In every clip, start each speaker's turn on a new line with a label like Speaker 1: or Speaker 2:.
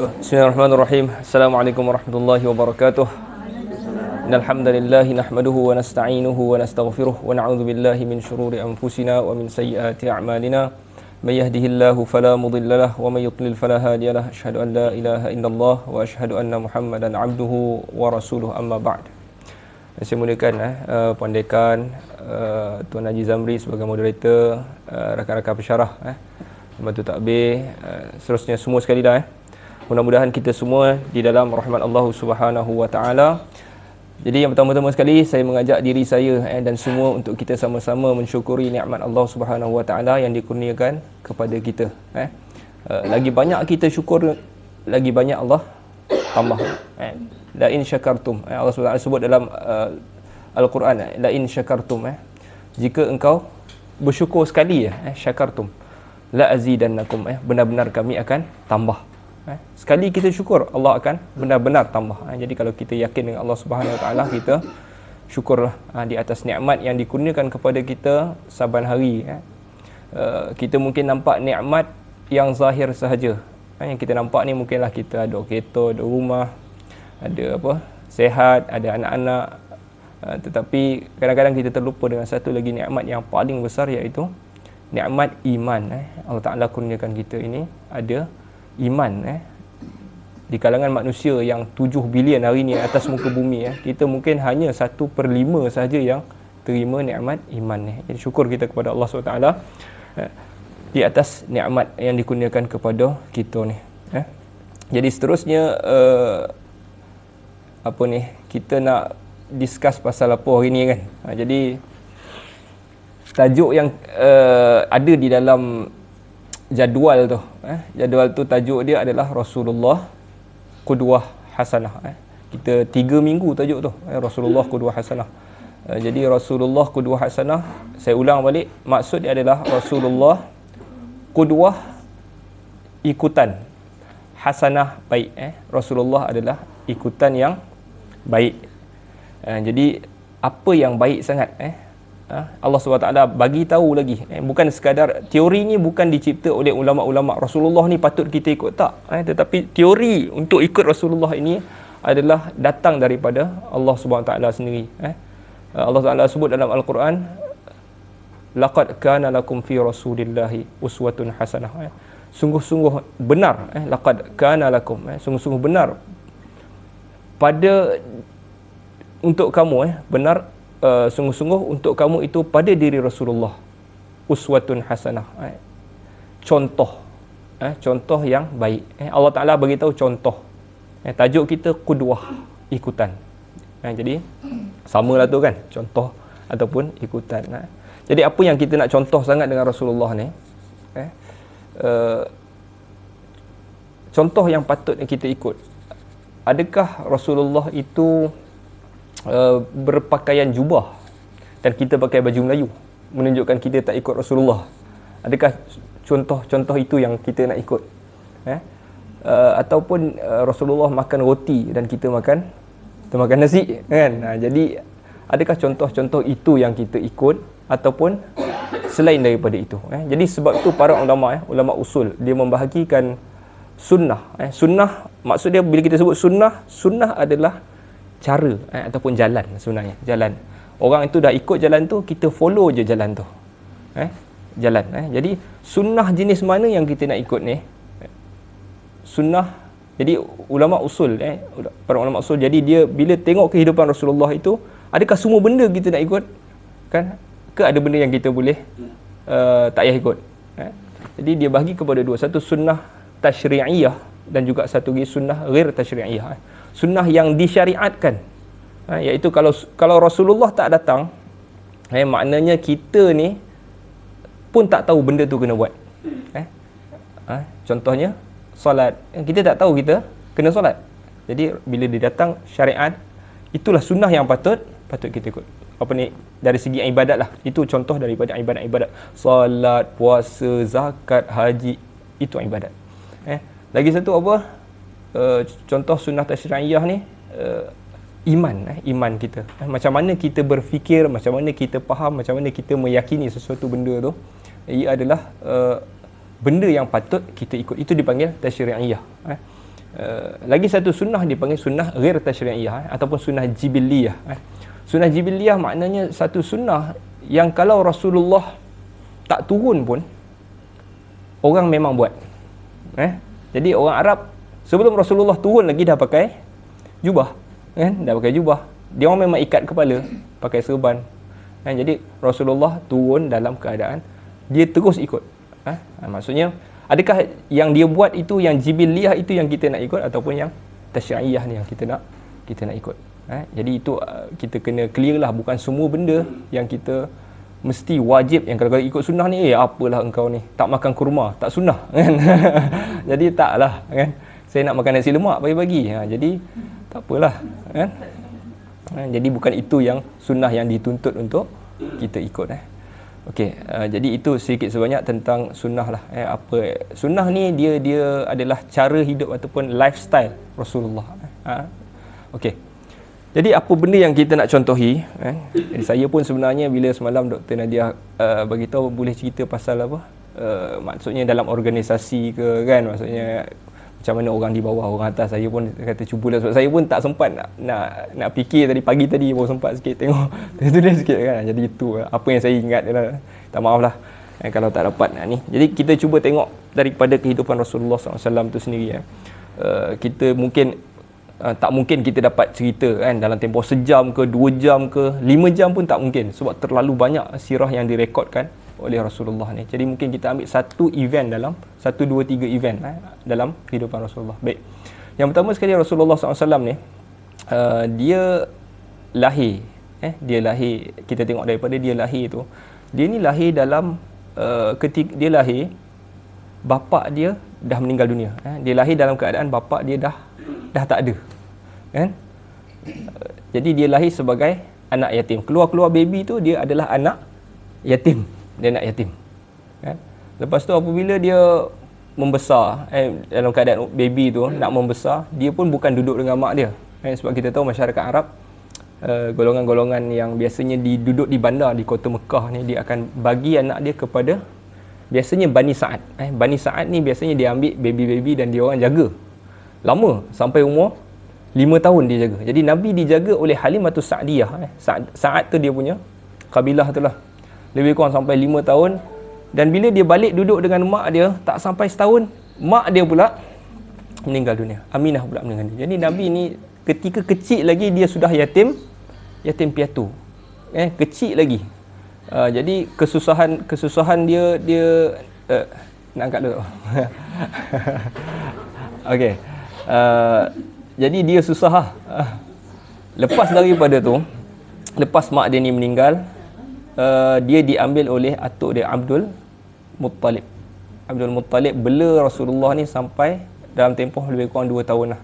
Speaker 1: Bismillahirrahmanirrahim. Assalamualaikum warahmatullahi wabarakatuh. Innal hamdalillah nahmaduhu wa nasta'inuhu wa nastaghfiruh wa na'udzu billahi min shururi anfusina wa min sayyiati a'malina. May yahdihillahu fala mudhillalah wa may yudlil fala hadiyalah. Asyhadu an la ilaha illallah wa asyhadu anna Muhammadan 'abduhu wa rasuluhu, amma ba'd. Saya muliakan Puan Dekan, Tuan Haji Zamri sebagai moderator, rakan-rakan pensyarah, pembantu takbir, seterusnya semua sekali dah. Mudah-mudahan kita semua di dalam rahmat Allah Subhanahu wa taala. Jadi yang pertama-tama sekali saya mengajak diri saya dan semua untuk kita sama-sama mensyukuri nikmat Allah Subhanahu wa taala yang dikurniakan kepada kita. Lagi banyak kita syukur, lagi banyak Allah tambah. La in syakartum. Allah Subhanahu wa taala sebut dalam Al-Quran, la in syakartum, jika engkau bersyukur sekali, syakartum, la azidannakum, benar-benar kami akan tambah. Sekali kita syukur, Allah akan benar-benar tambah. Jadi kalau kita yakin dengan Allah Subhanahu Wa Taala, kita syukurlah di atas nikmat yang dikurniakan kepada kita saban hari. Kita mungkin nampak nikmat yang zahir sahaja. Yang kita nampak ni mungkinlah kita ada kereta, ada rumah, ada sehat, ada anak-anak. Tetapi kadang-kadang kita terlupa dengan satu lagi nikmat yang paling besar, iaitu nikmat iman. Allah Taala kurniakan kita ini ada iman. Di kalangan manusia yang 7 bilion hari ni atas muka bumi, kita mungkin hanya 1/5 sahaja yang terima nikmat iman. Jadi syukur kita kepada Allah SWT di atas nikmat yang dikurniakan kepada kita ni. Jadi seterusnya kita nak discuss pasal apa hari ni kan. Jadi tajuk yang ada di dalam jadual tu, jadual tu tajuk dia adalah Rasulullah Qudwah Hasanah. Kita 3 minggu tajuk tu, Rasulullah Qudwah Hasanah. Jadi Rasulullah Qudwah Hasanah, saya ulang balik, maksud dia adalah Rasulullah Qudwah ikutan, Hasanah baik. Rasulullah adalah ikutan yang baik. Jadi apa yang baik sangat, Allah SWT bagi tahu lagi. Bukan sekadar teori ni, bukan dicipta oleh ulama-ulama Rasulullah ni patut kita ikut, tak. Tetapi teori untuk ikut Rasulullah ini adalah datang daripada Allah SWT sendiri. Allah Ta'ala sebut dalam Al-Quran, laqad kana lakum fi rasulillahi uswatun hasanah. Sungguh-sungguh benar, laqad kana lakum, sungguh-sungguh benar pada untuk kamu, benar sungguh-sungguh untuk kamu itu pada diri Rasulullah uswatun hasanah, contoh, contoh yang baik. Allah Ta'ala bagi tahu contoh. Tajuk kita qudwah, ikutan. Jadi samalah tu kan, contoh ataupun ikutan. Jadi apa yang kita nak contoh sangat dengan Rasulullah ni, contoh yang patut kita ikut. Adakah Rasulullah itu berpakaian jubah dan kita pakai baju Melayu, menunjukkan kita tak ikut Rasulullah? Adakah contoh-contoh itu yang kita nak ikut? Ataupun Rasulullah makan roti dan kita makan nasi kan? Jadi adakah contoh-contoh itu yang kita ikut ataupun selain daripada itu? Jadi sebab tu para ulama usul, dia membahagikan sunnah. Sunnah maksud dia, bila kita sebut sunnah adalah cara ataupun jalan. Sebenarnya jalan, orang itu dah ikut jalan tu, kita follow je jalan tu, jalan. Jadi sunnah jenis mana yang kita nak ikut ni? Sunnah, jadi ulama usul, para ulama usul, jadi dia bila tengok kehidupan Rasulullah itu, adakah semua benda kita nak ikut kan, ke ada benda yang kita boleh tak payah ikut? Jadi dia bahagi kepada dua, satu sunnah tasyri'iyah dan juga satu lagi sunnah ghair tasyri'iyah, sunnah yang disyariatkan. Iaitu kalau Rasulullah tak datang, maknanya kita ni pun tak tahu benda tu kena buat. Contohnya solat, kita tak tahu kita kena solat. Jadi bila dia datang syariat, itulah sunnah yang patut kita ikut. Dari segi ibadat lah, itu contoh daripada ibadat-ibadat. Solat, puasa, zakat, haji, itu ibadat. Lagi satu contoh sunnah tasyri'iyah ni, iman kita. Macam mana kita berfikir, macam mana kita faham, macam mana kita meyakini sesuatu benda tu, ia adalah benda yang patut kita ikut. Itu dipanggil tasyri'iyah. Lagi satu sunnah dipanggil sunnah ghair tasyri'iyah ataupun sunnah jibiliyah. Sunnah jibiliyah maknanya satu sunnah yang kalau Rasulullah tak turun pun orang memang buat. Jadi orang Arab sebelum Rasulullah turun lagi dah pakai jubah, dah pakai jubah. Dia orang memang ikat kepala, pakai serban. Jadi Rasulullah turun dalam keadaan dia terus ikut. Maksudnya adakah yang dia buat itu, yang jibiliyah itu yang kita nak ikut, ataupun yang tasyri'iyah ni yang kita nak ikut. Jadi itu kita kena clear lah, bukan semua benda yang kita mesti wajib. Yang kalau ikut sunnah ni, apalah engkau ni tak makan kurma, tak sunnah kan. Jadi taklah kan, saya nak makan nasi lemak pagi-pagi, jadi tak apalah kan. Jadi bukan itu yang sunnah yang dituntut untuk kita ikut. Okey, jadi itu sedikit sebanyak tentang sunnah lah. Apa sunnah ni, dia adalah cara hidup ataupun lifestyle Rasulullah. Okey. Jadi apa benda yang kita nak contohi? Jadi saya pun sebenarnya bila semalam Dr. Nadia bagi tahu, boleh cerita pasal apa? Maksudnya dalam organisasi ke kan, maksudnya macam mana orang di bawah, orang atas. Saya pun kata cubalah, sebab saya pun tak sempat nak fikir tadi, pagi tadi baru sempat sikit tengok tulis sikit kan. Jadi itu apa yang saya ingat lah. Tak maaf lah kalau tak dapat ni. Jadi kita cuba tengok daripada kehidupan Rasulullah SAW tu sendiri. Kita mungkin tak mungkin kita dapat cerita kan dalam tempoh sejam ke 2 jam ke 5 jam pun tak mungkin, sebab terlalu banyak sirah yang direkodkan oleh Rasulullah ni. Jadi mungkin kita ambil satu event dalam 1, 2, 3 event dalam kehidupan Rasulullah. Baik. Yang pertama sekali, Rasulullah SAW ni dia lahir. Dia lahir, kita tengok daripada dia lahir tu, dia ni lahir dalam ketika dia lahir, bapa dia dah meninggal dunia. Dia lahir dalam keadaan bapa dia dah tak ada kan. Jadi dia lahir sebagai anak yatim. Keluar baby tu dia adalah anak yatim. Dia anak yatim kan. Lepas tu apabila dia membesar, dalam keadaan baby tu nak membesar, dia pun bukan duduk dengan mak dia. Sebab kita tahu masyarakat Arab, golongan-golongan yang biasanya duduk di bandar di kota Mekah ni, dia akan bagi anak dia kepada biasanya Bani Sa'ad. Bani Sa'ad ni biasanya dia ambil baby-baby dan dia orang jaga lama, sampai umur 5 tahun dia jaga. Jadi Nabi dijaga oleh Halimatus Sa'diyah. Sa'ad tu dia punya kabilah tu lah. Lebih kurang sampai 5 tahun. Dan bila dia balik duduk dengan mak dia, tak sampai setahun, mak dia pula meninggal dunia. Aminah pula meninggal dunia. Jadi Nabi ni ketika kecil lagi dia sudah yatim piatu. Kecil lagi. Jadi kesusahan dia nak angkat dulu. Okey. Jadi dia susah lah. Lepas daripada tu, lepas mak dia ni meninggal, dia diambil oleh atuk dia Abdul Muttalib. Abdul Muttalib bela Rasulullah ni sampai dalam tempoh lebih kurang 2 tahun lah.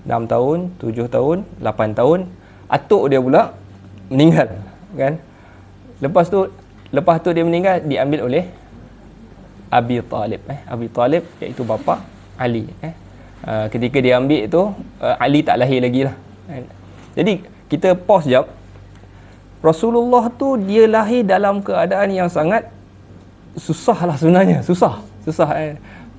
Speaker 1: 6 tahun, 7 tahun, 8 tahun. Atuk dia pula meninggal kan. Lepas tu dia meninggal, diambil oleh Abi Talib. Abi Talib iaitu bapa Ali. Ketika dia ambil tu, Ali tak lahir lagi lah. Jadi kita pause jap. Rasulullah tu dia lahir dalam keadaan yang sangat susah lah sebenarnya. Susah.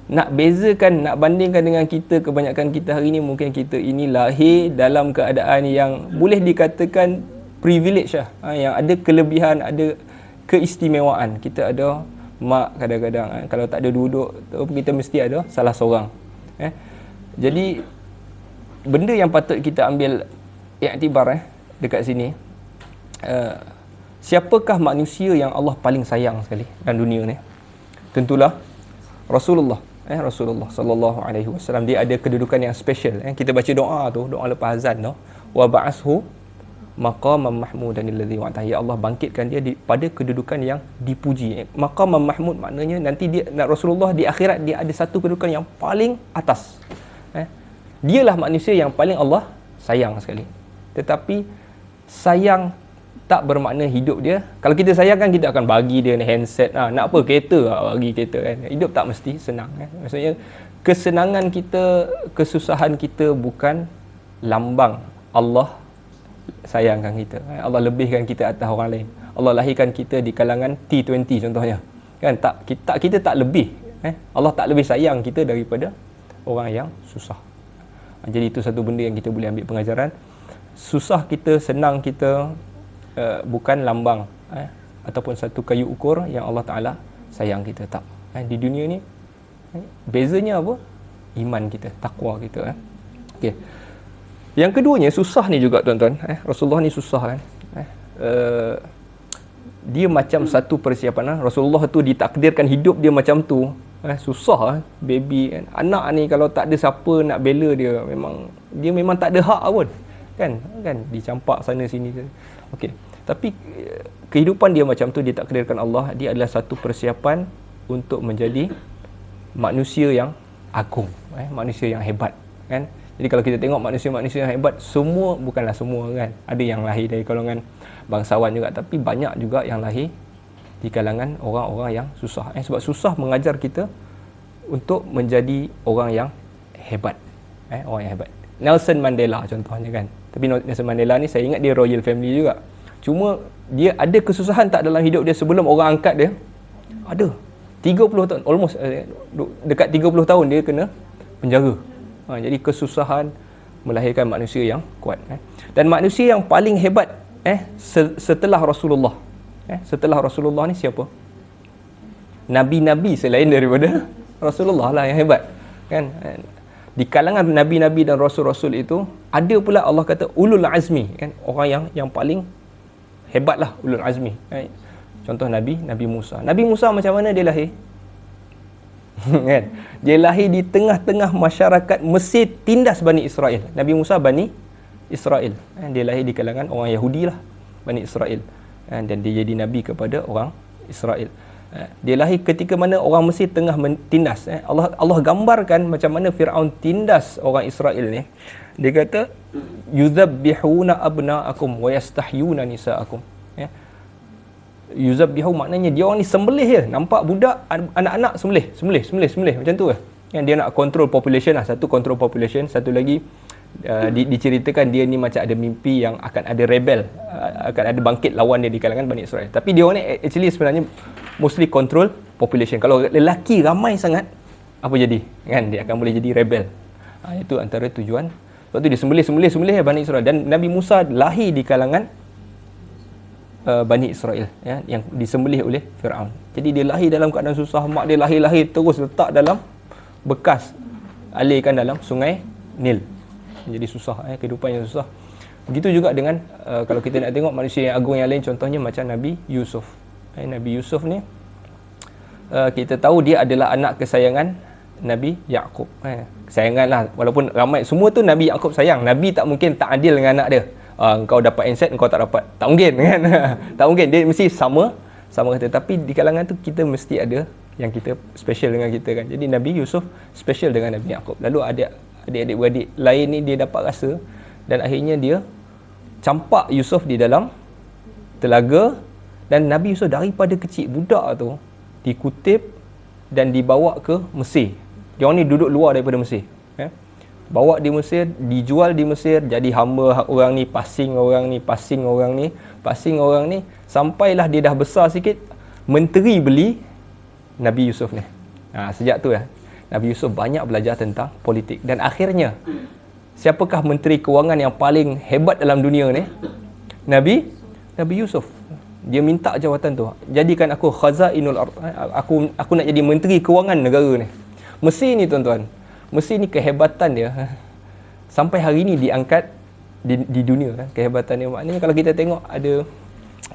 Speaker 1: Nak bezakan, nak bandingkan dengan kita, kebanyakan kita hari ni, mungkin kita ini lahir dalam keadaan yang boleh dikatakan privilege lah. Yang ada kelebihan, ada keistimewaan. Kita ada mak kadang-kadang, kalau tak ada duduk, kita mesti ada salah seorang. Jadi benda yang patut kita ambil iktibar dekat sini, siapakah manusia yang Allah paling sayang sekali dalam dunia ni? Tentulah Rasulullah. Rasulullah sallallahu alaihi wasallam, dia ada kedudukan yang special. Kita baca doa tu, doa lepas azan tu, wa ba'ashu maqaman mahmudan alladhi wa'ata. Ya Allah, bangkitkan dia pada kedudukan yang dipuji. Maqaman mahmud maknanya nanti dia, Rasulullah di akhirat dia ada satu kedudukan yang paling atas. Dialah manusia yang paling Allah sayang sekali. Tetapi sayang tak bermakna hidup dia, kalau kita sayang kan kita akan bagi dia handset, nak apa kereta, bagi kereta kan. Hidup tak mesti senang kan. Maksudnya kesenangan kita, kesusahan kita bukan lambang Allah sayangkan kita. Allah lebihkan kita atas orang lain. Allah lahirkan kita di kalangan T20 contohnya kan. Kita tak lebih, Allah tak lebih sayang kita daripada orang yang susah. Jadi itu satu benda yang kita boleh ambil pengajaran. Susah kita, senang kita bukan lambang ataupun satu kayu ukur yang Allah Ta'ala sayang kita. Tak. Di dunia ni bezanya apa? Iman kita, takwa kita. Okey. Yang keduanya, susah ni juga tuan-tuan. Rasulullah ni susah kan. Dia macam satu persiapan. Rasulullah tu ditakdirkan hidup dia macam tu. Susah baby kan. Anak ni kalau tak ada siapa nak bela dia, memang tak ada hak pun. Kan dicampak sana sini. Okey. Tapi kehidupan dia macam tu ditakdirkan Allah, dia adalah satu persiapan untuk menjadi manusia yang agung, manusia yang hebat kan. Jadi kalau kita tengok manusia-manusia yang hebat, bukanlah semua kan. Ada yang lahir dari golongan bangsawan juga, tapi banyak juga yang lahir di kalangan orang-orang yang susah. Sebab susah mengajar kita untuk menjadi orang yang hebat. Orang yang hebat. Nelson Mandela contohnya kan. Tapi Nelson Mandela ni saya ingat dia royal family juga. Cuma dia ada kesusahan tak dalam hidup dia sebelum orang angkat dia? Ada. 30 tahun, almost dekat 30 tahun dia kena penjara. Jadi kesusahan melahirkan manusia yang kuat. Dan manusia yang paling hebat setelah Rasulullah. Setelah Rasulullah ni siapa? Nabi-nabi selain daripada Rasulullah lah yang hebat. Kan? Di kalangan nabi-nabi dan rasul-rasul itu ada pula Allah kata ulul azmi, kan? Orang yang paling hebat lah, ulul azmi. Contoh Nabi Musa. Nabi Musa macam mana dia lahir? Kan? Dia lahir di tengah-tengah masyarakat Mesir tindas Bani Israel. Nabi Musa Bani Israel. Dia lahir di kalangan orang Yahudi lah, Bani Israel. Dan dia jadi Nabi kepada orang Israel. Dia lahir ketika mana orang Mesir tengah tindas. Allah gambarkan macam mana Fir'aun tindas orang Israel ni. Dia kata yuzabbihuna abna'akum wa yastahyuna nisa'akum. Yuzabbihu maknanya dia orang ni sembelih je. Nampak budak, anak-anak sembelih macam tu lah. Yang dia nak control population lah. Satu control population, satu lagi diceritakan dia ni macam ada mimpi yang akan ada rebel, akan ada bangkit lawan dia di kalangan Bani Israel. Tapi dia orang ni actually sebenarnya mostly control population. Kalau lelaki ramai sangat, apa jadi? Kan dia akan boleh jadi rebel. Itu antara tujuan. Sebab tu dia sembelih Bani Israel. Dan Nabi Musa lahir di kalangan Bani Israel, yang disembelih oleh Fir'aun. Jadi dia lahir dalam keadaan susah. Mak dia lahir terus letak dalam bekas, alirkan dalam sungai Nil. Jadi susah, kehidupan yang susah. Begitu juga dengan kalau kita nak tengok manusia yang agung yang lain, contohnya macam Nabi Yusuf. Nabi Yusuf ni kita tahu dia adalah anak kesayangan Nabi Yaqub. Kesayangan lah, walaupun ramai semua tu Nabi Yaqub sayang. Nabi tak mungkin tak adil dengan anak dia. Engkau dapat handset, engkau tak dapat. Tak mungkin kan. Tak mungkin, dia mesti sama kata. Tapi di kalangan tu kita mesti ada yang kita special dengan kita kan. Jadi Nabi Yusuf special dengan Nabi Yaqub. Lalu adik-beradik lain ni dia dapat rasa, dan akhirnya dia campak Yusuf di dalam telaga. Dan Nabi Yusuf daripada kecil, budak tu dikutip dan dibawa ke Mesir. Dia orang ni duduk luar daripada Mesir. Bawa di Mesir, dijual di Mesir, jadi hamba orang ni, passing orang ni, sampailah dia dah besar sikit, menteri beli Nabi Yusuf ni. Sejak tu Nabi Yusuf banyak belajar tentang politik. Dan akhirnya, siapakah menteri kewangan yang paling hebat dalam dunia ni? Nabi Yusuf. Dia minta jawatan tu, jadikan aku khazainul ard. Aku nak jadi menteri kewangan negara ni. Mesir ni tuan-tuan, Mesir ni kehebatan dia sampai hari ni diangkat di dunia kan, kehebatan dia. Maknanya kalau kita tengok ada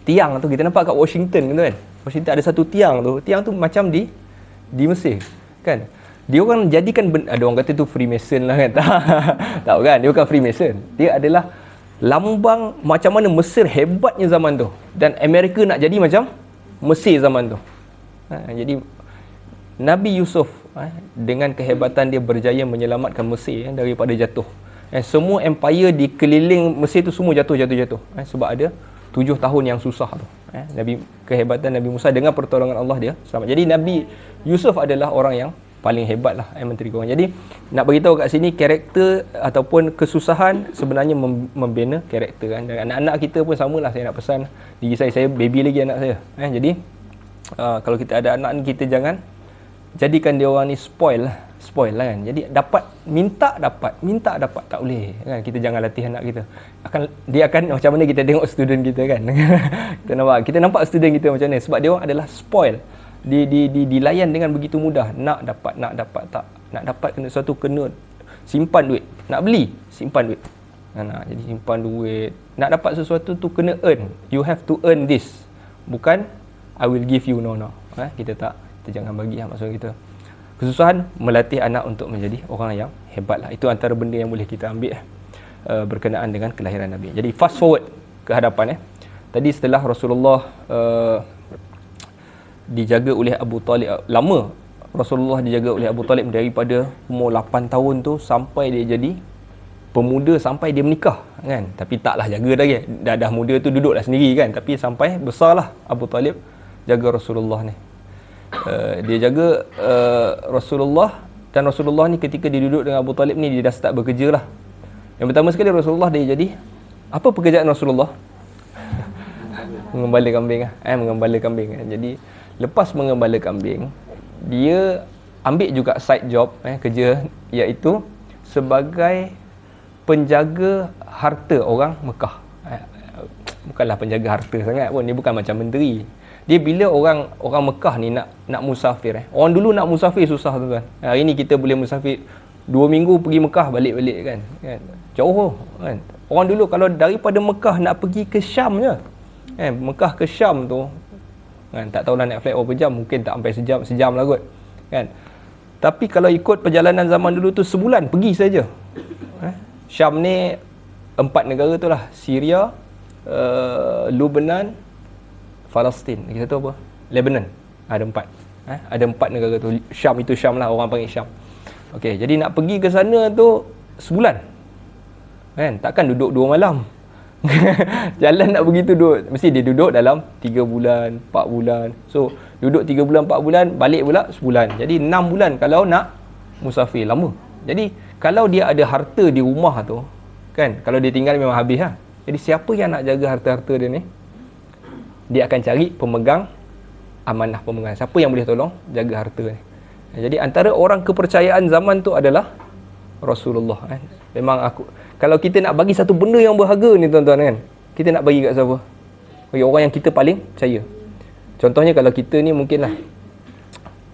Speaker 1: tiang tu, kita nampak kat Washington kan. Washington ada satu tiang tu macam di Mesir kan. Dia orang jadikan ada orang kata tu Freemason lah kan. Tahu kan, dia bukan Freemason. Dia adalah lambang macam mana Mesir hebatnya zaman tu, dan Amerika nak jadi macam Mesir zaman tu. Jadi Nabi Yusuf dengan kehebatan dia berjaya menyelamatkan Mesir daripada jatuh. Semua empire di keliling Mesir tu semua jatuh. Sebab ada 7 tahun yang susah tu. Kehebatan Nabi Musa dengan pertolongan Allah dia selamat. Jadi Nabi Yusuf adalah orang yang paling hebat lah menteri kewangan. Jadi nak beritahu kat sini, karakter ataupun kesusahan sebenarnya membina karakter kan. Dan anak-anak kita pun samalah, saya nak pesan diri saya baby lagi anak saya. Jadi kalau kita ada anak ni, kita jangan jadikan dia orang ni spoil lah. spoil lah kan. Jadi minta dapat tak boleh kan. Kita jangan latih anak kita. Dia akan macam mana kita tengok student kita kan. Kita nampak student kita macam mana, sebab dia orang adalah spoil. Dilayan dengan begitu mudah. Nak dapat tak. Nak dapat kena sesuatu, kena simpan duit. Nak beli, simpan duit. Jadi simpan duit. Nak dapat sesuatu tu kena earn. You have to earn this. Bukan I will give you, no. Kita jangan bagi maksud kita. Kesusahan melatih anak untuk menjadi orang yang hebat lah. Itu antara benda yang boleh kita ambil berkenaan dengan kelahiran Nabi. Jadi fast forward ke hadapan. Tadi setelah Rasulullah dijaga oleh Abu Talib, lama Rasulullah dijaga oleh Abu Talib daripada umur 8 tahun tu sampai dia jadi pemuda, sampai dia menikah kan. Tapi taklah jaga lagi. Dah muda tu duduklah sendiri kan. Tapi sampai besarlah Abu Talib jaga Rasulullah ni. Dia jaga Rasulullah, dan Rasulullah ni ketika dia duduk dengan Abu Talib ni, dia dah start bekerja lah. Yang pertama sekali Rasulullah dia jadi, apa pekerjaan Rasulullah? Mengembala kambing mengembala kambing. Jadi lepas mengembala kambing, dia ambil juga side job kerja, iaitu sebagai penjaga harta orang Mekah. Bukanlah penjaga harta sangat pun, ni bukan macam menteri. Dia bila orang Mekah ni nak musafir. Orang dulu nak musafir susah tuan-tuan. Hari ni kita boleh musafir 2 minggu pergi Mekah balik-balik kan. Jauh kan. Orang dulu kalau daripada Mekah nak pergi ke Syam je. Mekah ke Syam tu kan, tak tahulah naik flight berapa jam, mungkin tak sampai sejam lah kot. Kan. Tapi kalau ikut perjalanan zaman dulu tu sebulan pergi saja. Syam ni 4 negara tu lah. Syria, Lebanon, Palestin, kita tahu apa? Lebanon. Ada 4. Ada 4 negara tu. Syam itu Syam lah, orang panggil Syam. Okey, jadi nak pergi ke sana tu sebulan. Kan? Takkan duduk 2 malam. Jalan nak begitu duduk. Mesti dia duduk dalam 3 bulan, 4 bulan. So, duduk 3 bulan, 4 bulan, balik pula sebulan. Jadi 6 bulan kalau nak musafir, lama. Jadi, kalau dia ada harta di rumah tu, kan? Kalau dia tinggal memang habis lah. Jadi, siapa yang nak jaga harta-harta dia ni? Dia akan cari pemegang amanah, pemegang. Siapa yang boleh tolong jaga harta ni. Jadi antara orang kepercayaan zaman tu adalah Rasulullah kan. Memang kalau kita nak bagi satu benda yang berharga ni tuan-tuan kan, kita nak bagi kat siapa? Bagi orang yang kita paling percaya. Contohnya kalau kita ni mungkin lah,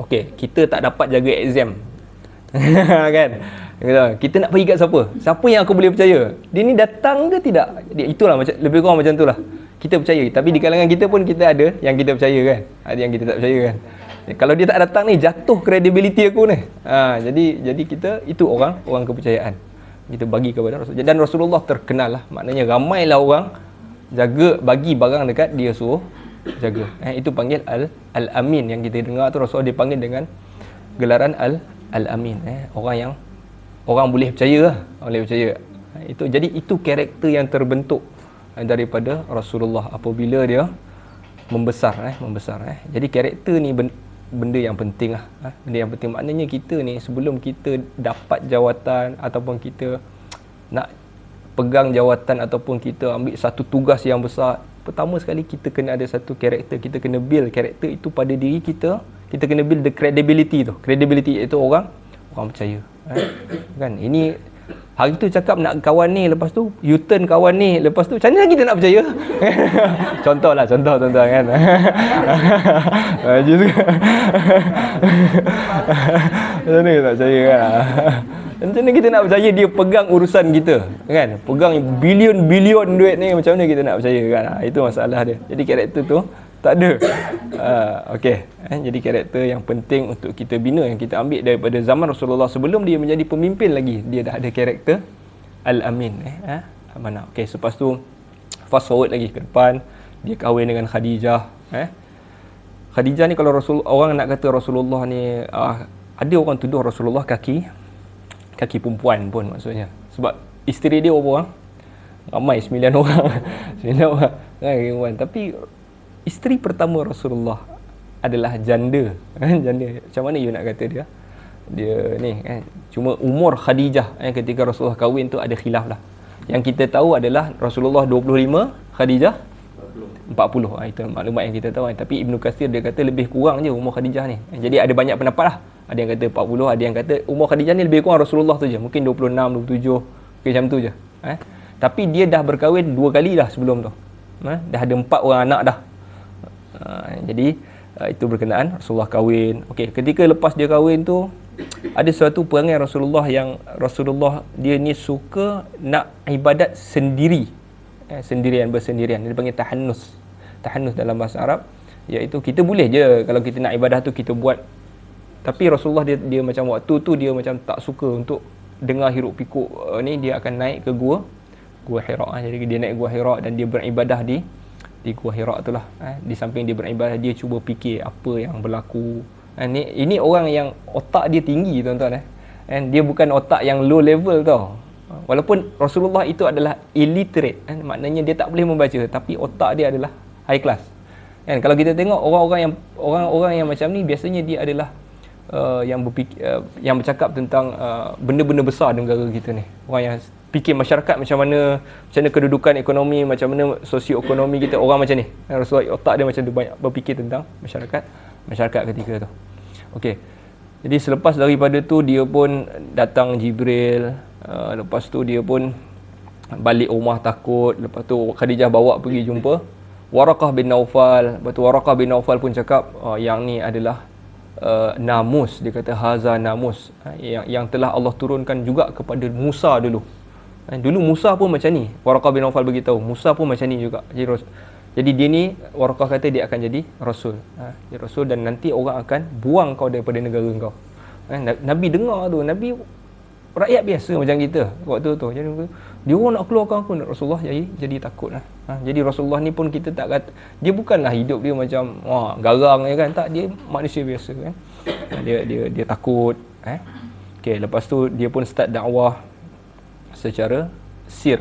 Speaker 1: okey, kita tak dapat jaga exam. Kan? Kita nak bagi kat siapa? Siapa yang aku boleh percaya? Dia ni datang ke tidak? Itulah macam, lebih kurang macam tu lah. Kita percaya, tapi di kalangan kita pun kita ada yang kita percaya kan, ada yang kita tak percaya kan. Kalau dia tak datang ni, jatuh credibility aku ni. Jadi kita, itu orang kepercayaan kita bagi kepada Rasulullah. Dan Rasulullah terkenal lah, maknanya ramailah orang jaga, bagi barang dekat dia suruh jaga. Itu panggil Al-Amin. Yang kita dengar tu Rasulullah dipanggil dengan gelaran Al-Amin. Orang boleh percaya lah, boleh percaya. Jadi itu karakter yang terbentuk daripada Rasulullah apabila dia membesar. Jadi karakter ni benda yang penting lah. Benda yang penting, maknanya kita ni sebelum kita dapat jawatan ataupun kita nak pegang jawatan ataupun kita ambil satu tugas yang besar, pertama sekali kita kena ada satu karakter. Kita kena build karakter itu pada diri kita. Kita kena build the credibility tu. Credibility itu orang percaya. Kan? Ini hari tu cakap nak kawan ni, lepas tu U-turn kawan ni, lepas tu macam mana kita nak percaya? Contoh tuan-tuan kan. Macam mana kita nak percaya kan? Macam mana kita nak percaya dia pegang urusan kita kan? Pegang bilion duit ni, macam mana kita nak percaya kan? Itu masalah dia. Jadi karakter tu tak ada. Okey. Jadi karakter yang penting untuk kita bina, yang kita ambil daripada zaman Rasulullah sebelum dia menjadi pemimpin lagi, dia dah ada karakter Al-Amin. Amanah. Okey, selepas tu fast forward lagi ke depan, dia kahwin dengan Khadijah. Khadijah ni, kalau orang nak kata Rasulullah ni, ada orang tuduh Rasulullah kaki perempuan pun maksudnya. Sebab isteri dia berapa orang? Ramai, 9 orang. 9 orang. Kan? Tapi isteri pertama Rasulullah adalah janda. Janda. Macam mana you nak kata dia ni kan? Cuma umur Khadijah ketika Rasulullah kahwin tu ada khilaf lah. Yang kita tahu adalah Rasulullah 25, Khadijah 40. Itu maklumat yang kita tahu. Tapi Ibnu Katsir dia kata lebih kurang je umur Khadijah ni. Jadi ada banyak pendapat lah. Ada yang kata 40, ada yang kata umur Khadijah ni lebih kurang Rasulullah tu je, mungkin 26, 27, macam tu je. Tapi dia dah berkahwin 2 kali dah sebelum tu. Dah ada 4 orang anak dah. Jadi itu berkenaan Rasulullah kahwin. Okey, ketika lepas dia kahwin tu ada suatu perangai Rasulullah yang Rasulullah dia ni suka nak ibadat sendiri. Sendirian, bersendirian. Dia panggil tahannus. Tahannus dalam bahasa Arab iaitu kita boleh je kalau kita nak ibadah tu kita buat. Tapi Rasulullah dia macam waktu tu dia macam tak suka untuk dengar hiruk pikuk ni, dia akan naik ke gua Hira. Jadi dia naik gua Hira dan dia beribadah di gua Hira tu lah. Di samping dia beribadah, dia cuba fikir apa yang berlaku. Ini orang yang otak dia tinggi tuan-tuan. Dia bukan otak yang low level tau. Walaupun Rasulullah itu adalah illiterate, maknanya dia tak boleh membaca, tapi otak dia adalah high class. Kalau kita tengok orang-orang yang macam ni biasanya dia adalah yang berfikir, yang bercakap tentang benda-benda besar di negara kita ni. Orang yang fikir masyarakat macam mana kedudukan ekonomi, macam mana sosioekonomi kita, orang macam ni. Rasulullah otak dia macam tu, banyak berfikir tentang masyarakat ketika tu. Okey. Jadi selepas daripada tu dia pun datang Jibril, lepas tu dia pun balik rumah takut. Lepas tu Khadijah bawa pergi jumpa Waraqah bin Naufal. Lepas tu Waraqah bin Naufal pun cakap yang ni adalah namus. Dia kata haza namus, yang telah Allah turunkan juga kepada Musa dulu. Dulu Musa pun macam ni. Waraqah bin Naufal beritahu Musa pun macam ni juga. Jadi dia ni, Waraqah kata dia akan jadi Rasul. Dia Rasul dan nanti orang akan buang kau daripada negara kau. Nabi dengar tu, Nabi rakyat biasa macam kita waktu tu. Jadi dia orang nak keluarkan aku, Rasulullah jadi takut lah. Jadi Rasulullah ni pun kita tak kata, dia bukanlah hidup dia macam garang kan, tak, dia manusia biasa kan. Dia takut. Okey, lepas tu dia pun start dakwah secara sir.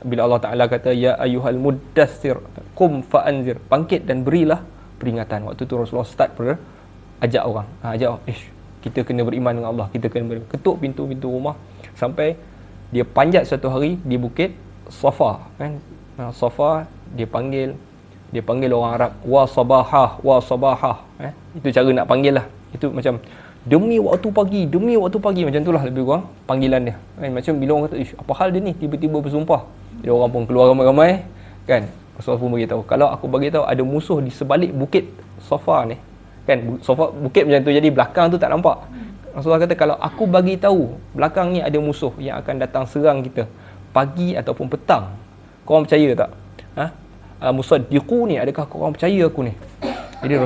Speaker 1: Bila Allah Ta'ala kata ya ayyuhal muddathir qum fa'anzir, bangkit dan berilah peringatan. Waktu tu Rasulullah start ajak orang, kita kena beriman dengan Allah, kita kena ketuk pintu-pintu rumah sampai dia panjat satu hari di bukit Safa kan. Safa dia panggil orang Arab wa sabahah. Itu cara nak panggil lah. Itu macam demi waktu pagi macam itulah lebih kurang panggilan dia. Macam bila orang kata apa hal dia ni tiba-tiba bersumpah, jadi orang pun keluar ramai-ramai kan. Rasulullah pun beritahu, kalau aku beritahu ada musuh di sebalik bukit Safa ni kan, Safa bukit macam tu, jadi belakang tu tak nampak. Rasulullah kata kalau aku bagi tahu belakang ni ada musuh yang akan datang serang kita pagi ataupun petang, kau orang percaya tak? Musaddiqu ni, adakah kau orang percaya aku ni? Jadi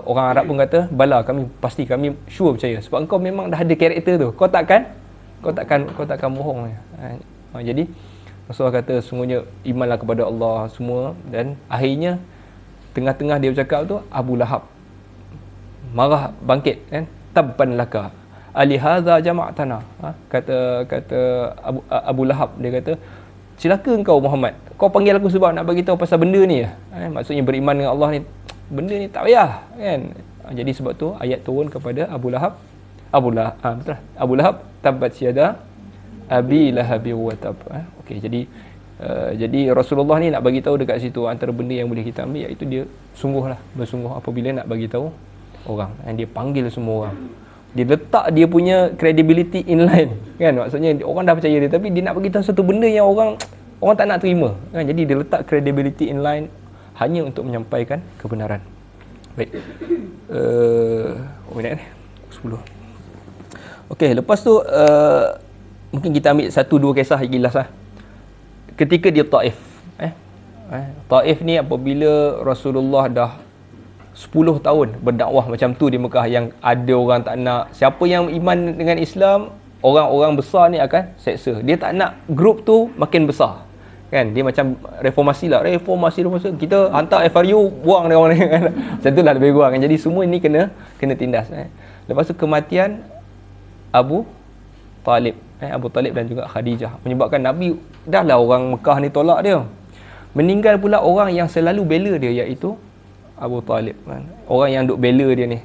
Speaker 1: orang Arab pun kata bala, kami sure percaya, sebab engkau memang dah ada karakter tu, kau takkan bohong. Jadi Rasulullah kata sungguhnya imanlah kepada Allah semua. Dan akhirnya tengah-tengah dia bercakap tu, Abu Lahab marah bangkit kan, tabban laka alihaza jama'tana. Kata Abu Lahab, dia kata celaka engkau Muhammad, kau panggil aku sebab nak bagi tahu pasal benda ni. Maksudnya beriman dengan Allah ni, benda ni tak payah kan. Jadi sebab tu ayat turun kepada Abu Lahab, betul, Abu Lahab tabbat yada abi lahabi wa tab. Okey, jadi Rasulullah ni nak bagi tahu dekat situ antara benda yang boleh kita ambil iaitu dia bersungguh apabila nak bagi tahu orang, dan dia panggil semua orang. Dia letak dia punya credibility inline kan, maksudnya orang dah percaya dia tapi dia nak bagi tahu satu benda yang orang tak nak terima kan. Jadi dia letak credibility inline hanya untuk menyampaikan kebenaran. Baik. Minit ni 10. Okey, lepas tu mungkin kita ambil 1-2 kisah yang jelas lah. Ketika dia Taif, Taif ni apabila Rasulullah dah 10 tahun berdakwah macam tu di Mekah, yang ada orang tak nak, siapa yang iman dengan Islam, orang-orang besar ni akan seksa. Dia tak nak grup tu makin besar kan. Dia macam reformasi, kita hantar FRU, buang dia orang ni kan. Macam tu lah lebih kurang kan. Jadi semua ni kena tindas. Lepas tu kematian Abu Talib dan juga Khadijah menyebabkan Nabi, dah lah orang Mekah ni tolak dia. Meninggal pula orang yang selalu bela dia, iaitu Abu Talib kan. Orang yang duk bela dia ni,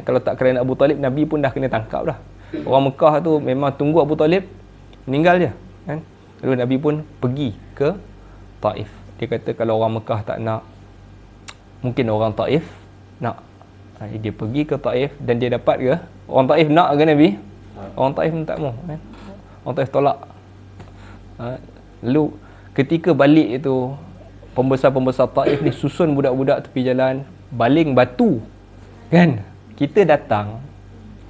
Speaker 1: kalau tak kerana Abu Talib, Nabi pun dah kena tangkap dah. Orang Mekah tu memang tunggu Abu Talib meninggal je kan. Lalu Nabi pun pergi ke Taif. Dia kata kalau orang Mekah tak nak, mungkin orang Taif nak. Dia pergi ke Taif dan dia dapat ke? Orang Taif nak ke Nabi? Orang Taif tak mau. Orang Taif tolak. Lalu ketika balik itu, pembesar-pembesar Taif ni susun budak-budak tepi jalan, baling batu. Kan? Kita datang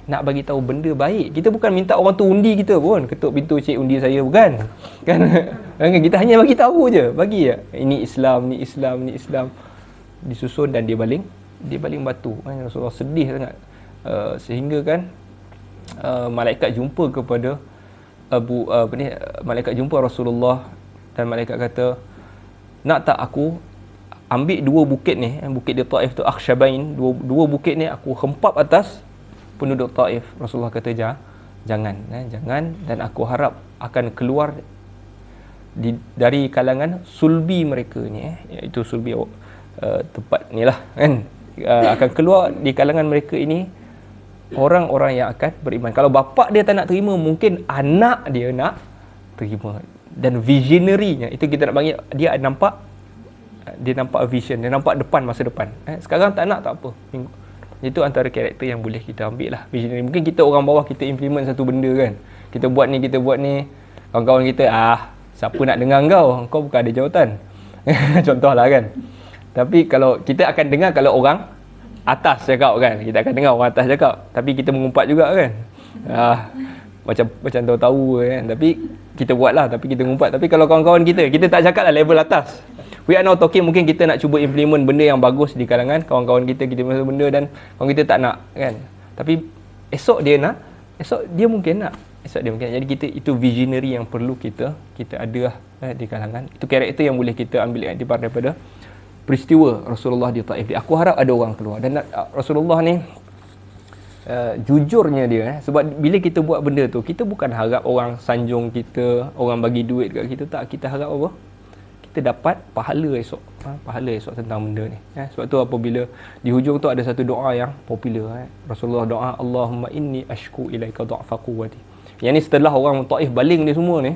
Speaker 1: nak bagi tahu benda baik. Kita bukan minta orang tu undi kita pun. Ketuk pintu, cik undi saya, bukan. Kan? Kita hanya bagi tahu je. Bagi je. Ini Islam, ni Islam, ni Islam. Disusun dan dia baling batu. Rasulullah sedih sangat. Sehingga kan malaikat jumpa kepada malaikat jumpa Rasulullah dan malaikat kata, nak tak aku ambil dua bukit ni, bukit di Taif tu Akhshabain, dua bukit ni aku hempap atas penduduk Taif. Rasulullah kata jangan, dan aku harap akan keluar dari kalangan sulbi mereka ni, iaitu sulbi tempat ni lah kan, akan keluar di kalangan mereka ini orang-orang yang akan beriman. Kalau bapa dia tak nak terima, mungkin anak dia nak terima. Dan visionary-nya itu kita nak panggil, dia nampak vision, dia nampak depan, masa depan. Sekarang tak nak, tak apa. Itu antara karakter yang boleh kita ambil lah, visionary. Mungkin kita orang bawah, kita implement satu benda kan, kita buat ni, kawan-kawan kita, siapa nak dengar kau bukan ada jawatan. Contohlah kan. Tapi kalau kita akan dengar kalau orang atas cakap kan, kita akan dengar orang atas cakap, tapi kita mengumpat juga kan. Macam tahu kan, tapi kita buatlah, tapi kita ngumpat. Tapi kalau kawan-kawan kita tak cakap lah level atas. We are now talking, mungkin kita nak cuba implement benda yang bagus di kalangan kawan-kawan kita masa benda, dan kawan kita tak nak kan. Tapi esok dia mungkin nak. Jadi kita, itu visionary yang perlu kita ada di kalangan. Itu karakter yang boleh kita ambil daripada peristiwa Rasulullah di Taif. Aku harap ada orang keluar. Dan Rasulullah ni jujurnya dia, sebab bila kita buat benda tu, kita bukan harap orang sanjung kita, orang bagi duit kat kita, tak. Kita harap apa? Kita dapat pahala esok. Pahala esok tentang benda ni. Sebab tu apabila di hujung tu ada satu doa yang popular. Rasulullah doa, Allahumma inni ashku ilaika dha'fa quwwati. Yang ni setelah orang Taif baling ni semua ni,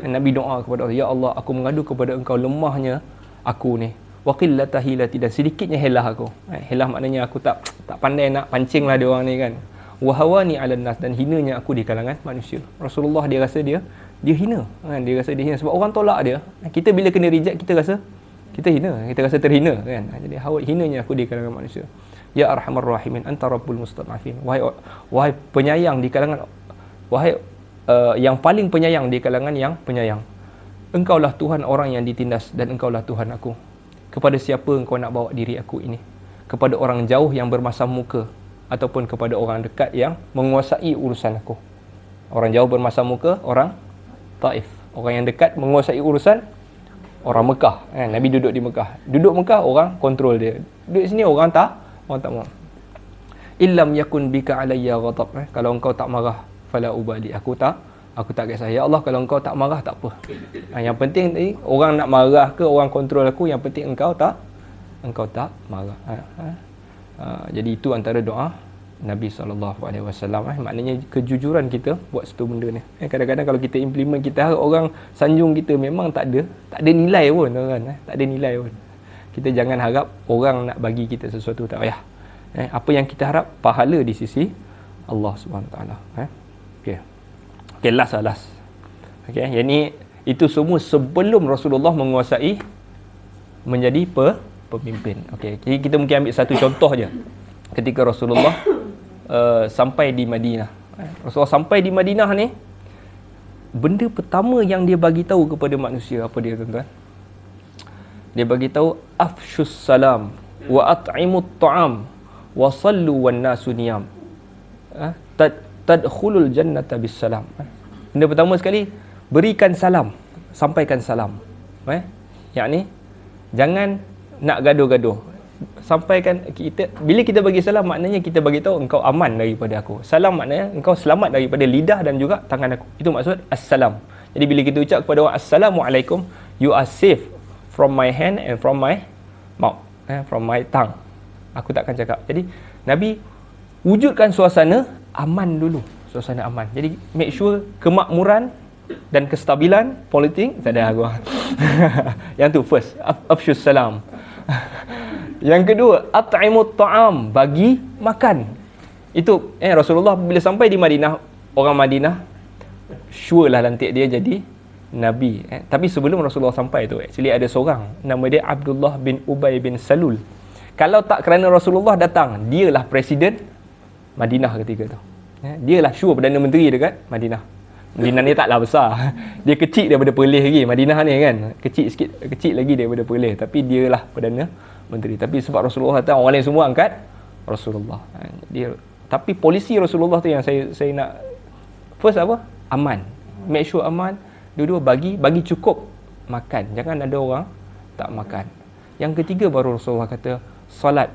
Speaker 1: Nabi doa kepada Allah, ya Allah, aku mengadu kepada engkau lemahnya aku ni, wa qillata hilati, dan sedikitnya helah aku. Helah maknanya aku tak pandai nak pancing lah dia orang ni kan. Wa hawani 'alan nas, dan hinanya aku di kalangan manusia. Rasulullah dia rasa dia hina kan, dia rasa dia hina sebab orang tolak dia. Kita bila kena reject, kita rasa kita hina, kita rasa terhina kan. Jadi hinanya aku di kalangan manusia. Ya arhamar rahimin anta rabbul mustad'afin, wahai penyayang di kalangan, wahai yang paling penyayang di kalangan yang penyayang. Engkaulah Tuhan orang yang ditindas, dan engkaulah Tuhan aku. Kepada siapa engkau nak bawa diri aku ini? Kepada orang jauh yang bermasam muka, ataupun kepada orang dekat yang menguasai urusan aku? Orang jauh bermasam muka, orang Taif. Orang yang dekat menguasai urusan, orang Mekah. Nabi duduk di Mekah. Duduk Mekah, orang kontrol dia. Duduk sini, orang tak mau. Illam yakun bika alayya ghadab. Kalau engkau tak marah, fala ubali. Aku tak kisah. Ya Allah, kalau engkau tak marah, tak apa. Yang penting orang nak marah ke, orang kontrol aku, yang penting engkau tak marah. Jadi itu antara doa Nabi SAW. Maknanya kejujuran kita buat satu benda ni. Kadang-kadang kalau kita implement, kita harap orang sanjung kita, memang tak ada nilai pun kan. Tak ada nilai pun. Kita jangan harap orang nak bagi kita sesuatu, tak payah. Apa yang kita harap, pahala di sisi Allah SWT. Okay, last. Okay, yang ni, itu semua sebelum Rasulullah menguasai menjadi pemimpin. Okay, jadi kita mungkin ambil satu contoh je. Ketika Rasulullah sampai di Madinah. Rasulullah sampai di Madinah ni, benda pertama yang dia bagi tahu kepada manusia apa dia, tuan-tuan? Dia bagi tahu afshus salam wa at'imut ta'am wa sallu wan nasu niyam. Tadkhulul jannata bis salam. Benda pertama sekali, berikan salam, sampaikan salam. Yakni jangan nak gaduh-gaduh. Sampaikan kita, bila kita bagi salam, maknanya kita bagi tahu engkau aman daripada aku. Salam maknanya engkau selamat daripada lidah dan juga tangan aku. Itu maksud assalam. Jadi bila kita ucap kepada orang assalamualaikum, you are safe from my hand and from my mouth, from my tongue. Aku takkan cakap. Jadi Nabi wujudkan suasana aman dulu, suasana aman. Jadi make sure kemakmuran dan kestabilan politik tak ada aku. Yang tu first, afshus salam. Yang kedua, at'imut ta'am, bagi makan. Itu Rasulullah bila sampai di Madinah, orang Madinah sure lah lantik dia jadi Nabi. Tapi sebelum Rasulullah sampai tu, actually ada seorang nama dia Abdullah bin Ubay bin Salul. Kalau tak kerana Rasulullah datang, dialah presiden Madinah ketika tu. Dialah sure Perdana Menteri dekat Madinah. Madinah ni taklah besar. Dia kecil daripada Perlis lagi. Madinah ni kan kecil sikit, kecil lagi daripada Perlis, tapi dialah Perdana Menteri. Tapi sebab Rasulullah datang, orang lain semua angkat Rasulullah. Tapi polisi Rasulullah tu yang saya nak first apa? Aman. Make sure aman. Dua-dua bagi cukup makan. Jangan ada orang tak makan. Yang ketiga baru Rasulullah kata solat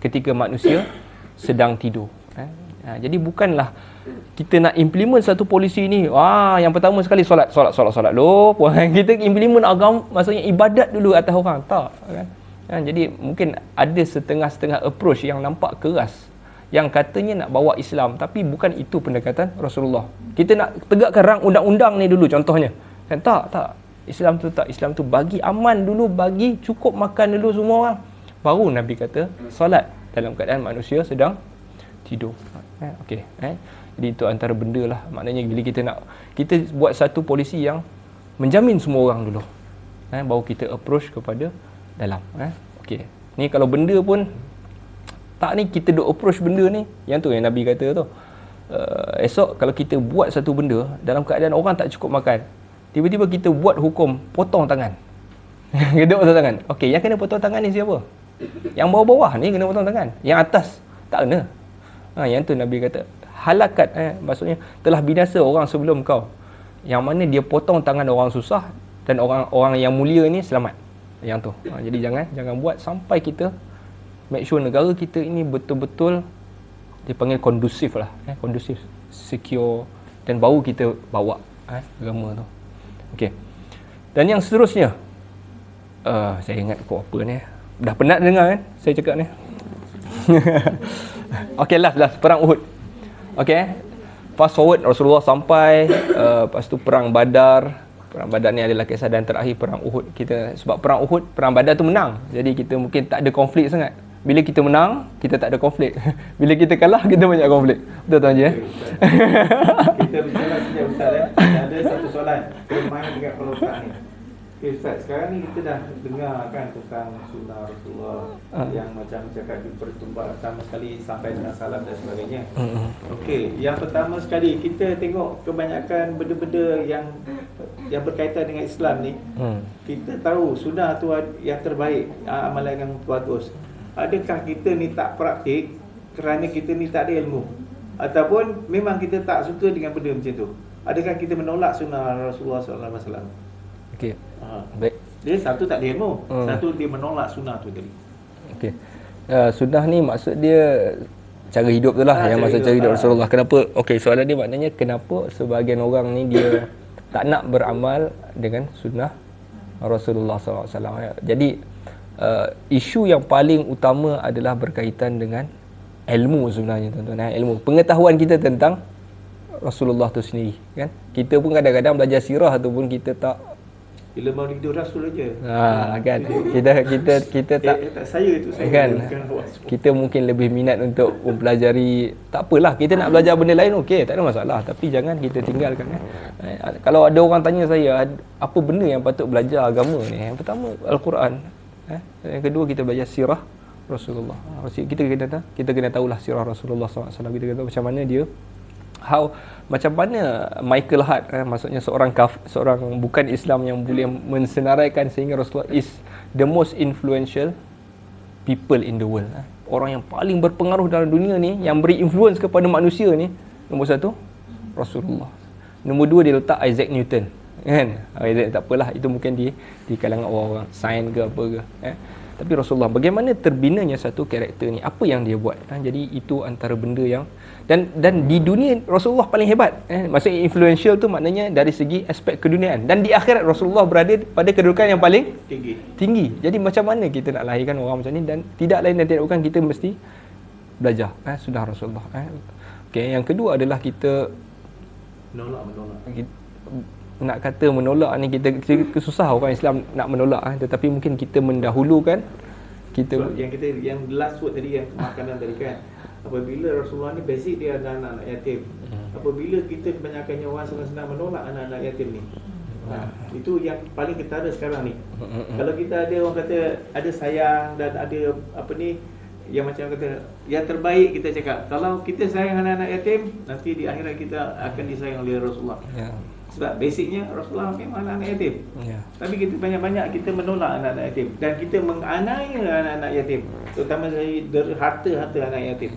Speaker 1: ketika manusia sedang tidur. Jadi bukanlah kita nak implement satu polisi ni, yang pertama sekali solat loh. Kita implement agama, maksudnya ibadat dulu atas orang. Tak kan? Jadi mungkin ada setengah-setengah approach yang nampak keras, yang katanya nak bawa Islam, tapi bukan itu pendekatan Rasulullah. Kita nak tegakkan rang undang-undang ni dulu contohnya. Kan tak. Islam tu bagi aman dulu, bagi cukup makan dulu semua orang. Baru Nabi kata solat dalam keadaan manusia sedang tidur. Okey. Jadi itu antara benda lah. Maknanya bila kita buat satu polisi yang menjamin semua orang dulu. Baru kita approach kepada dalam. Okey. Ni kalau benda pun tak ni, kita duk approach benda ni, yang tu yang Nabi kata tu. Esok kalau kita buat satu benda dalam keadaan orang tak cukup makan, tiba-tiba kita buat hukum potong tangan. Kita potong tangan. Okey, yang kena potong tangan ni siapa? Yang bawah-bawah ni kena potong tangan. Yang atas tak kena. Yang tu Nabi kata halakat, maksudnya telah binasa orang sebelum kau, yang mana dia potong tangan orang susah dan orang yang mulia ni selamat. Yang tu. Jadi jangan buat sampai kita make sure negara kita ini betul-betul dipanggil kondusif lah, kondusif, secure, dan baru kita bawa agama tu. Okey. Dan yang seterusnya, saya ingat kau apa ni, dah penat dengar kan saya cakap ni. Okey, last perang Uhud. Okey, fast forward, Rasulullah sampai, lepas tu perang Badar. Perang Badar ni adalah kisah dan terakhir perang Uhud. Sebab perang Uhud, perang Badar tu menang, jadi kita mungkin tak ada konflik sangat. Bila kita menang, kita tak ada konflik. Bila kita kalah, kita banyak konflik. Betul Tuan Haji?
Speaker 2: Kita berjalan sejak Ustaz ada satu soalan bermain dengan pelotak ni. Okay, Ustaz, sekarang ni kita dah dengar kan tentang sunnah Rasulullah yang macam cakap pertama sekali sampai dengan salam dan sebagainya. Okey, yang pertama sekali kita tengok kebanyakan benda-benda yang berkaitan dengan Islam ni, kita tahu sunnah tu yang terbaik, amalan yang bagus. Adakah kita ni tak praktik kerana kita ni tak ada ilmu, ataupun memang kita tak suka dengan benda macam tu? Adakah kita menolak sunnah Rasulullah SAW?
Speaker 1: Okey. Baik.
Speaker 2: Dia satu tak ada ilmu, satu dia menolak sunnah tu tadi.
Speaker 1: Okey. Sunnah ni maksud dia cara hidup tu lah, yang maksud cara hidup Rasulullah. Kenapa? Okey, soalan dia maknanya kenapa sebahagian orang ni dia tak nak beramal dengan sunnah Rasulullah SAW. Jadi isu yang paling utama adalah berkaitan dengan ilmu sebenarnya, tuan-tuan. Ilmu, pengetahuan kita tentang Rasulullah tu sendiri, kan? Kita pun kadang-kadang belajar sirah tu pun kita tak,
Speaker 2: bila mau hidup Rasul aja.
Speaker 1: Kan. Kita tak,
Speaker 2: saya
Speaker 1: kan. Kita mungkin lebih minat untuk mempelajari. Tak apalah, kita nak belajar benda lain, okey, tak ada masalah, tapi jangan kita tinggalkan. Kalau ada orang tanya saya apa benda yang patut belajar agama ni, yang pertama Al-Quran. Yang kedua kita belajar sirah Rasulullah. Kita kena tahulah sirah Rasulullah SAW. Kita kena tahu macam mana dia, macam mana Michael Hart, maksudnya seorang bukan Islam yang boleh mensenaraikan sehingga Rasulullah is the most influential people in the world. Orang yang paling berpengaruh dalam dunia ni, yang beri influence kepada manusia ni, nombor satu Rasulullah. Nombor dua dia letak Isaac Newton, kan? Tak apalah, itu mungkin di kalangan orang sains ke apa ke, tapi Rasulullah, bagaimana terbinanya satu karakter ni, apa yang dia buat. Jadi itu antara benda yang dan di dunia Rasulullah paling hebat. Maksudnya influential tu maknanya dari segi aspek keduniaan, dan di akhirat Rasulullah berada pada kedudukan yang paling tinggi. Jadi macam mana kita nak lahirkan orang macam ni, dan tidak lain dan tidak bukan kita mesti belajar sunnah Rasulullah. Okey, yang kedua adalah kita
Speaker 2: menolak.
Speaker 1: Nak kata menolak ni, kita susah orang Islam nak menolak, tetapi mungkin kita mendahulukan
Speaker 2: yang last word tadi, yang makanan tadi kan, apabila Rasulullah ni basic dia ada anak-anak yatim. Apabila kita kebanyakannya orang senang-senang menolak anak-anak yatim ni. Itu yang paling ketara sekarang ni. Kalau kita ada orang kata ada sayang dan ada apa ni, yang macam kata yang terbaik, kita cakap kalau kita sayang anak-anak yatim, nanti di akhirat kita akan disayang oleh Rasulullah. Sebab basicnya Rasulullah memang anak-anak yatim. Tapi kita banyak-banyak kita menolak anak-anak yatim dan kita menganiaya anak-anak yatim, terutama dari harta-harta anak yatim.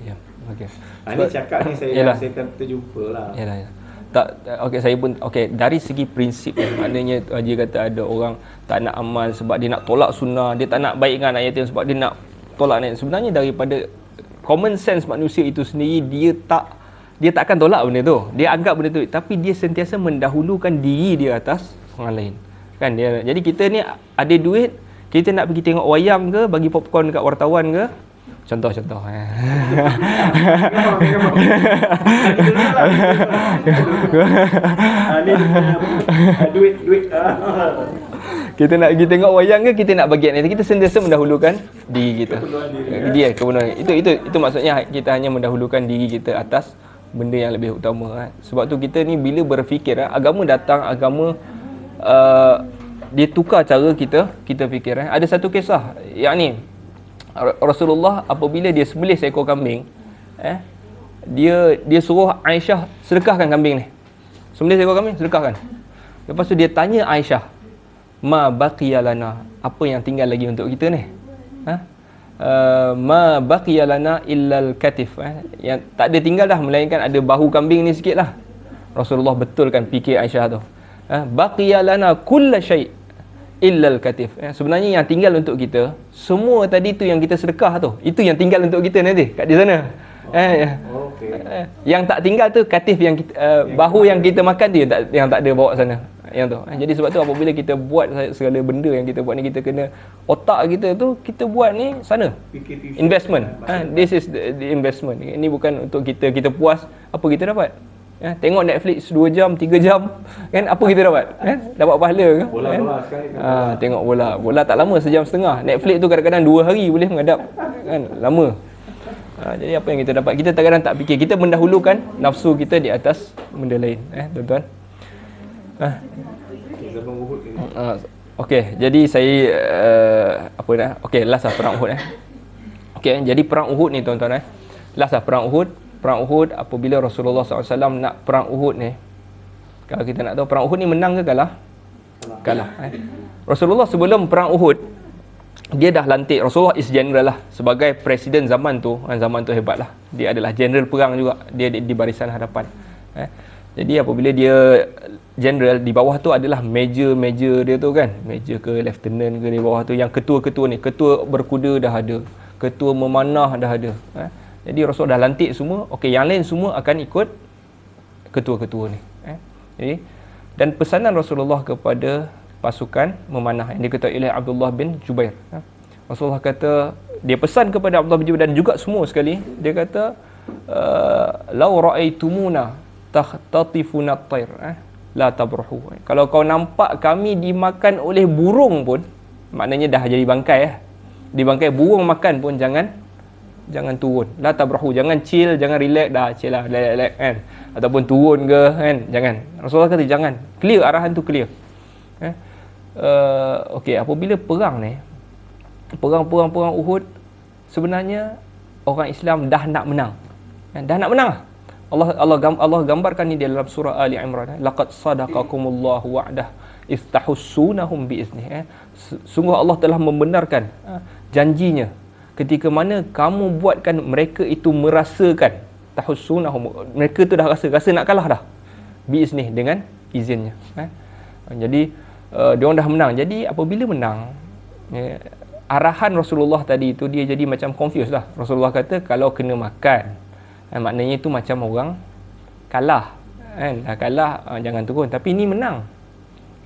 Speaker 1: Okey.
Speaker 2: Ini cakap ni saya terjumpa lah.
Speaker 1: Yalah. Tak, okey, saya pun okey, dari segi prinsip maknanya dia kata ada orang tak nak amal sebab dia nak tolak sunnah, dia tak nak baik dengan anak yatim sebab dia nak tolak anak. Sebenarnya daripada common sense manusia itu sendiri, dia tak akan tolak benda tu. Dia anggap benda tu, tapi dia sentiasa mendahulukan diri dia atas orang lain. Kan dia. Jadi kita ni ada duit, kita nak pergi tengok wayang ke, bagi popcorn dekat wartawan ke, contoh-contoh. Duit. Kita nak pergi tengok wayang ke, kita nak bagi anak, kita sentiasa mendahulukan diri kita. Dia kebenaran. Itu maksudnya kita hanya mendahulukan diri kita atas benda yang lebih utama. Sebab tu kita ni bila berfikir, agama datang, agama dia tukar cara kita fikir. Ada satu kisah, yakni Rasulullah apabila dia sembelih seekor kambing, dia suruh Aisyah sedekahkan kambing ni. Sembelih seekor kambing, sedekahkan. Lepas tu dia tanya Aisyah, ma baqiya lana, apa yang tinggal lagi untuk kita ni? Ma baqiya lana illa al-katif. Yang tak ada tinggal dah melainkan ada bahu kambing ni sikitlah. Rasulullah betulkan fikir Aisyah tu. Baqiya lana kull syai' illa al-katif. Sebenarnya yang tinggal untuk kita, semua tadi tu yang kita sedekah tu, itu yang tinggal untuk kita nanti kat di sana. Yang tak tinggal tu katif, yang kita, bahu yang kita makan tu yang tak ada bawa sana. Yang tu. Jadi sebab tu apabila kita buat segala benda yang kita buat ni, kita kena otak kita tu kita buat ni sana. Investment. This is the investment. Ini bukan untuk kita puas, apa kita dapat? Tengok Netflix 2 jam, 3 jam, kan apa kita dapat? Dapat pahala ke?
Speaker 2: Bola sekali.
Speaker 1: Tengok bola tak lama, sejam setengah. Netflix tu kadang-kadang 2 hari boleh menghadap. Kan lama. Jadi apa yang kita dapat? Kita kadang-kadang tak fikir. Kita mendahulukan nafsu kita di atas benda lain, tuan-tuan. Okey, jadi saya last lah perang Uhud. Okey, jadi perang Uhud ni tuan-tuan, last lah perang Uhud apabila Rasulullah SAW nak perang Uhud ni. Kalau kita nak tahu perang Uhud ni menang ke kalah? Kalah. Rasulullah sebelum perang Uhud, dia dah lantik, Rasulullah is general lah, sebagai presiden zaman tu hebat lah. Dia adalah general perang juga, dia di barisan hadapan. Jadi apabila dia general, di bawah tu adalah meja dia tu kan, meja ke lieutenant ke di bawah tu, yang ketua-ketua ni, ketua berkuda dah ada, ketua memanah dah ada. Jadi Rasul dah lantik semua. Okey, yang lain semua akan ikut ketua-ketua ni. Jadi, dan pesanan Rasulullah kepada pasukan memanah yang diketahui oleh Abdullah bin Jubair. Rasulullah kata, dia pesan kepada Abdullah bin Jubair dan juga semua sekali, dia kata, lau ra'aitumuna takhtatifuna at-tayr la tabruhu. Kalau kau nampak kami dimakan oleh burung pun, maknanya dah jadi bangkai. Dibangkai burung makan pun jangan turun. La tabruhu, jangan chill, jangan relax, dah chill lah, relax kan. Ataupun turun ke kan, jangan. Rasulullah kata jangan. Clear, arahan tu clear. Okey, apabila perang ni, perang Uhud, sebenarnya orang Islam dah nak menang. Dah nak menang. Allah gambarkan ni dalam surah Ali Imran. Laqad sadaqakumullahu wa'dah istahussunahum biiznih. Sungguh Allah telah membenarkan janjinya ketika mana kamu buatkan mereka itu merasakan, tahussunahum, mereka tu dah rasa nak kalah dah, biiznih, dengan izinnya. Jadi dia orang dah menang. Jadi apabila menang, arahan Rasulullah tadi itu dia jadi macam confused lah. Rasulullah kata kalau kena makan, maknanya itu macam orang kalah kan, dah kalah, jangan turun. Tapi ni menang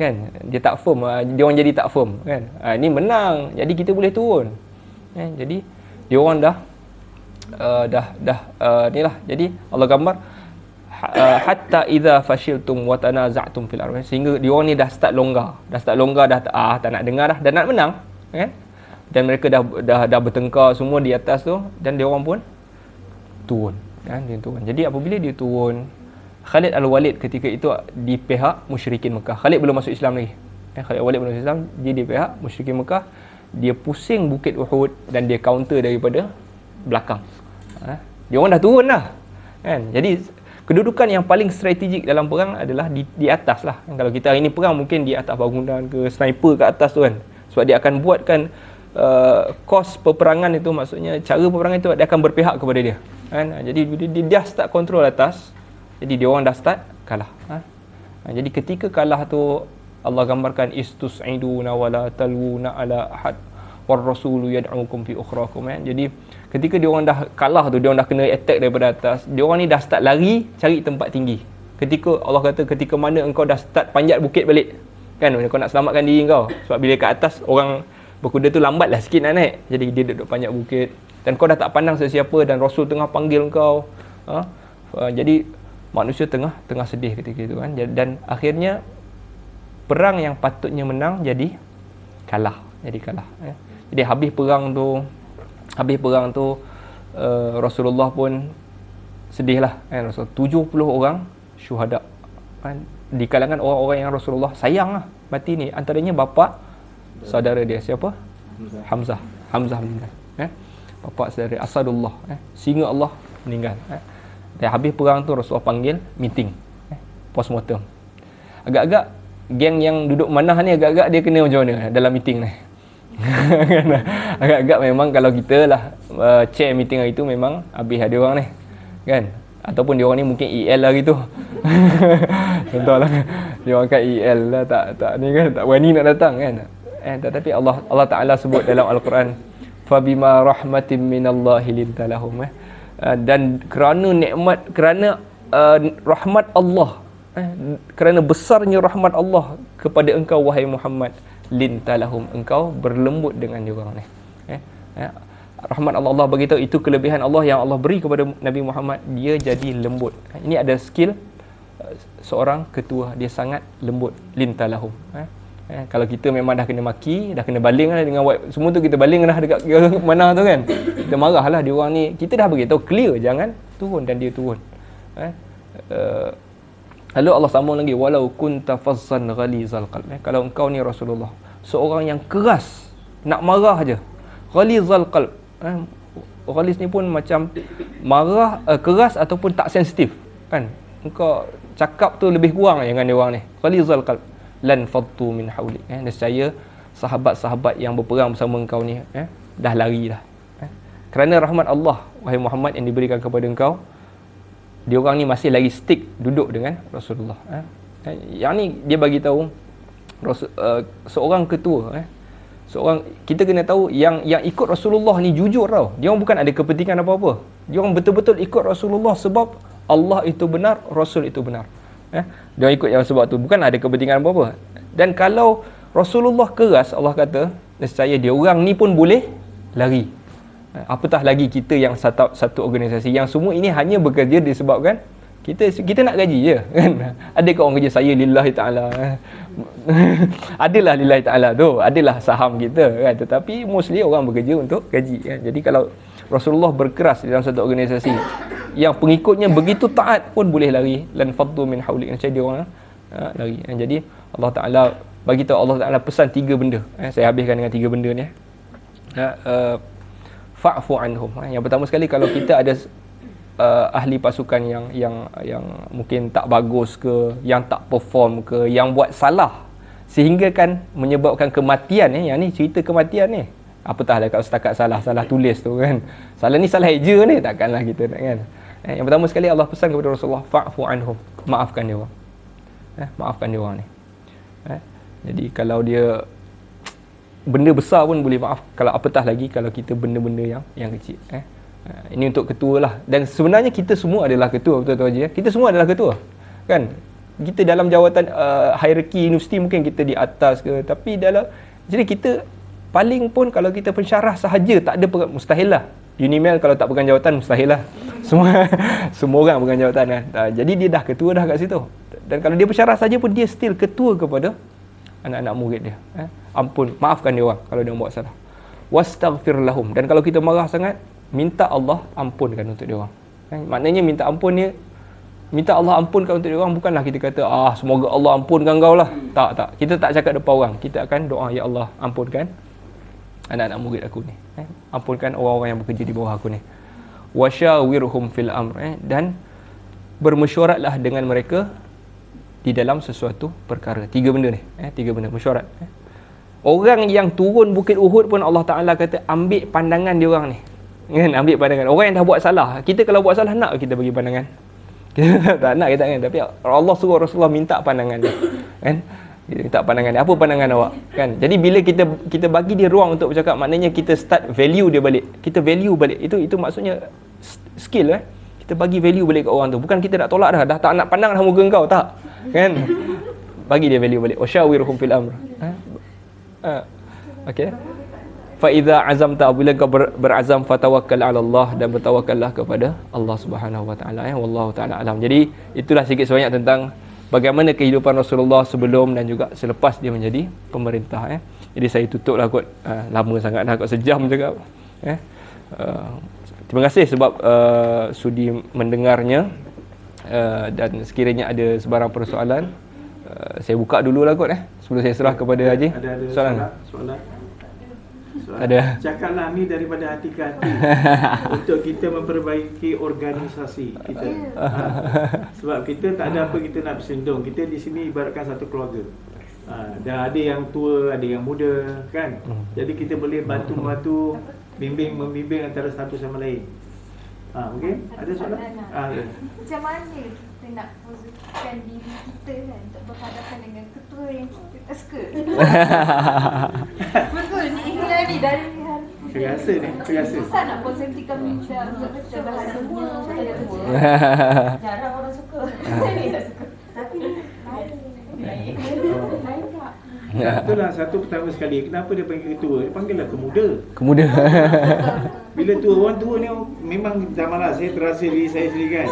Speaker 1: kan, dia tak firm, dia orang jadi tak firm kan. Ni menang, jadi kita boleh turun kan. Jadi dia orang dah inilah. Jadi Allah gambar hatta idza fashiltum wa tanaza'tum fil ardi, sehingga dia orang ni dah start longgar, tak nak dengar dah, nak menang kan. Dan mereka dah bertengkar semua di atas tu, dan dia orang pun turun. Dia turun. Jadi apabila dia turun, Khalid Al-Walid ketika itu di pihak musyrikin Mekah. Khalid belum masuk Islam lagi. Khalid Al-Walid belum masuk Islam, dia di pihak musyrikin Mekah. Dia pusing bukit Uhud dan dia counter daripada belakang. Dia orang dah turun dah. Kan? Jadi kedudukan yang paling strategik dalam perang adalah di atas lah. Kalau kita hari ni perang mungkin di atas bangunan ke, sniper ke atas tu kan. Sebab dia akan buatkan kos peperangan itu, maksudnya cara peperangan itu dia akan berpihak kepada dia. Kan? Jadi dia dah start kontrol atas. Jadi dia orang dah start kalah. Jadi ketika kalah tu Allah gambarkan istus'iduna wala talwuna ala ahad war rasulu yad'ukum fi ukhrakum. Jadi ketika dia orang dah kalah tu, dia orang dah kena attack daripada atas, dia orang ni dah start lari cari tempat tinggi. Ketika Allah kata ketika mana engkau dah start panjat bukit balik, kan kau nak selamatkan diri kau, sebab bila kat atas orang berkuda tu lambatlah sikit nak naik, jadi dia duduk panjat bukit dan kau dah tak pandang sesiapa dan Rasul tengah panggil kau. Jadi manusia tengah sedih ketika itu kan, dan akhirnya perang yang patutnya menang jadi kalah. Jadi habis perang tu Rasulullah pun sedihlah kan. 70 orang syuhada kan, di kalangan orang-orang yang Rasulullah sayang lah mati ni, antaranya bapa saudara dia siapa? Hamzah meninggal. Bapa saudara Asadullah, singa Allah meninggal. Dan habis perang tu Rasulullah panggil meeting, postmortem. Agak-agak geng yang duduk manah ni agak-agak dia kena macam mana dalam meeting ni. Agak-agak memang kalau kita lah chair meeting hari tu memang habis ada orang ni kan, ataupun dia orang ni mungkin EL lah gitu. Contohlah dia orang kat EL lah, tak ni kan, tak berani nak datang kan. Tetapi Allah Taala sebut dalam Al-Quran, fabima rahmatin minallahi lintalahum, dan kerana nikmat, kerana rahmat Allah, kerana besarnya rahmat Allah kepada engkau wahai Muhammad, lintalahum, engkau berlembut dengan diorang ni. Rahmat Allah beritahu itu kelebihan Allah yang Allah beri kepada Nabi Muhammad, dia jadi lembut. Ini ada skill seorang ketua, dia sangat lembut, lintalahum. Kalau kita memang dah kena maki, dah kena baling lah dengan semua tu, kita baling dah dekat mana tu kan, kita marah lah diorang ni, kita dah beritahu clear jangan turun dan dia turun. Lalu Allah sambung lagi, walau kunta fazzan ghalizal qalb. Kalau engkau ni Rasulullah seorang yang keras, nak marah aje, ghalizal qalb. Ghalis ni pun macam marah, keras ataupun tak sensitif kan. Engkau cakap tu lebih kurang dengan dia orang ni, ghalizal qalb, lan faddu min haulik. Nescaya sahabat-sahabat yang berperang bersama engkau ni dah lari dah. Kerana rahmat Allah wahai Muhammad yang diberikan kepada engkau, dia orang ni masih lagi stick duduk dengan Rasulullah. Yang ni dia bagi tahu seorang ketua, seorang, kita kena tahu yang ikut Rasulullah ni jujur tau. Dia orang bukan ada kepentingan apa-apa. Dia orang betul-betul ikut Rasulullah sebab Allah itu benar, Rasul itu benar. Dia orang ikut yang sebab tu, bukan ada kepentingan apa-apa. Dan kalau Rasulullah keras, Allah kata nescaya dia orang ni pun boleh lari. Apatah lagi kita yang satu organisasi yang semua ini hanya bekerja disebabkan kita nak gaji je kan. Adakah orang kerja saya lillahi ta'ala? Adalah lillahi ta'ala tu, adalah saham kita kan, tetapi mostly orang bekerja untuk gaji kan. Jadi kalau Rasulullah berkeras dalam satu organisasi yang pengikutnya begitu taat pun boleh lari, lan faddu min haulik, macam dia orang lari. Jadi Allah Taala bagi tahu, Allah Taala pesan 3 benda. Saya habiskan dengan 3 benda ni. Fa'fu anhum. Yang pertama sekali, kalau kita ada ahli pasukan yang mungkin tak bagus ke, yang tak perform ke, yang buat salah sehingga kan menyebabkan kematian yang ni cerita kematian ni. Apatah dah kalau setakat salah tulis tu kan. Salah ni salah eja ni, takkanlah kita nak kan. Yang pertama sekali Allah pesan kepada Rasulullah, fa'fu anhum, maafkan dia orang. Maafkan dia orang ni. Jadi kalau dia benda besar pun boleh maaf, kalau apatah lagi kalau kita benda-benda yang kecil. Ini untuk ketua lah. Dan sebenarnya kita semua adalah ketua, betul-betul Haji. Kita semua adalah ketua kan. Kita dalam jawatan hierarki universiti mungkin kita di atas ke, tapi jadi kita paling pun kalau kita pensyarah sahaja, tak ada mustahil lah. Unimel kalau tak pegang jawatan mustahil lah. Semua orang pegang jawatan kan. Jadi dia dah ketua dah kat situ. Dan kalau dia pensyarah saja pun dia still ketua kepada anak-anak murid dia. Ampun, maafkan dia orang kalau dia buat salah. Wastaghfir lahum. Dan kalau kita marah sangat, minta Allah ampunkan untuk dia orang. Maknanya minta ampun ni, minta Allah ampunkan untuk dia orang, bukanlah kita kata semoga Allah ampunkan kau lah. Tak. Kita tak cakap depan orang. Kita akan doa, ya Allah ampunkan anak-anak murid aku ni. Ampunkan orang-orang yang bekerja di bawah aku ni. Wasyawirhum fil amr, dan bermesyuaratlah dengan mereka di dalam sesuatu perkara. 3 benda ni, 3 benda mesyuarat. Orang yang turun Bukit Uhud pun Allah Ta'ala kata ambil pandangan dia orang ni. Kan, ambil pandangan. Orang yang dah buat salah, kita kalau buat salah nak kita bagi pandangan? Kita tak nak, kita kan. Tapi Allah suruh Rasulullah minta pandangan dia. Kan? Dia minta pandangan dia. Apa pandangan awak? Kan? Jadi bila kita bagi dia ruang untuk bercakap, maknanya kita start value dia balik. Kita value balik. Itu maksudnya skill. Kita bagi value balik kat orang tu. Bukan kita nak tolak dah tak nak pandang dah muka kau, tak. Kan? Bagi dia value balik. Wasyawirhum fil amr. Okey. Fa idza azamta, apabila kau berazam, fatawakkal 'ala Allah, dan bertawakkallah kepada Allah Subhanahu wa taala. Wallahu taala alam. Jadi itulah sikit sebanyak tentang bagaimana kehidupan Rasulullah sebelum dan juga selepas dia menjadi pemerintah. Jadi saya tutuplah kot, lama sangat dah, kot sejam cakap. Terima kasih sebab sudi mendengarnya, dan sekiranya ada sebarang persoalan, saya buka dululah kot sebelum saya serah kepada Haji.
Speaker 2: Ada soalan.
Speaker 1: Ada.
Speaker 2: Cakaplah ni daripada hati ke hati untuk kita memperbaiki organisasi kita. Sebab kita tak ada apa kita nak bersendung. Kita di sini ibaratkan satu keluarga. Dan ada yang tua, ada yang muda, kan? Jadi kita boleh bantu-bantu, membimbing antara satu sama lain. Mungkin ada soalan?
Speaker 3: Macam mana kita nak posisikan diri kita kan untuk berhadapan dengan ketua yang kita tak suka? Betul ni, Ikhlas ni dari hari
Speaker 2: Saya rasa.
Speaker 3: susah nak posisikan minda untuk kita berhadapan saya tua. Jarang orang suka. Saya tak suka. Tapi lain tak.
Speaker 2: Itulah satu pertama sekali. Kenapa dia panggil ketua? Dia panggillah
Speaker 1: Kemuda.
Speaker 2: Bila tua, orang tua ni memang zamanlah saya terasa diri saya sendiri kan.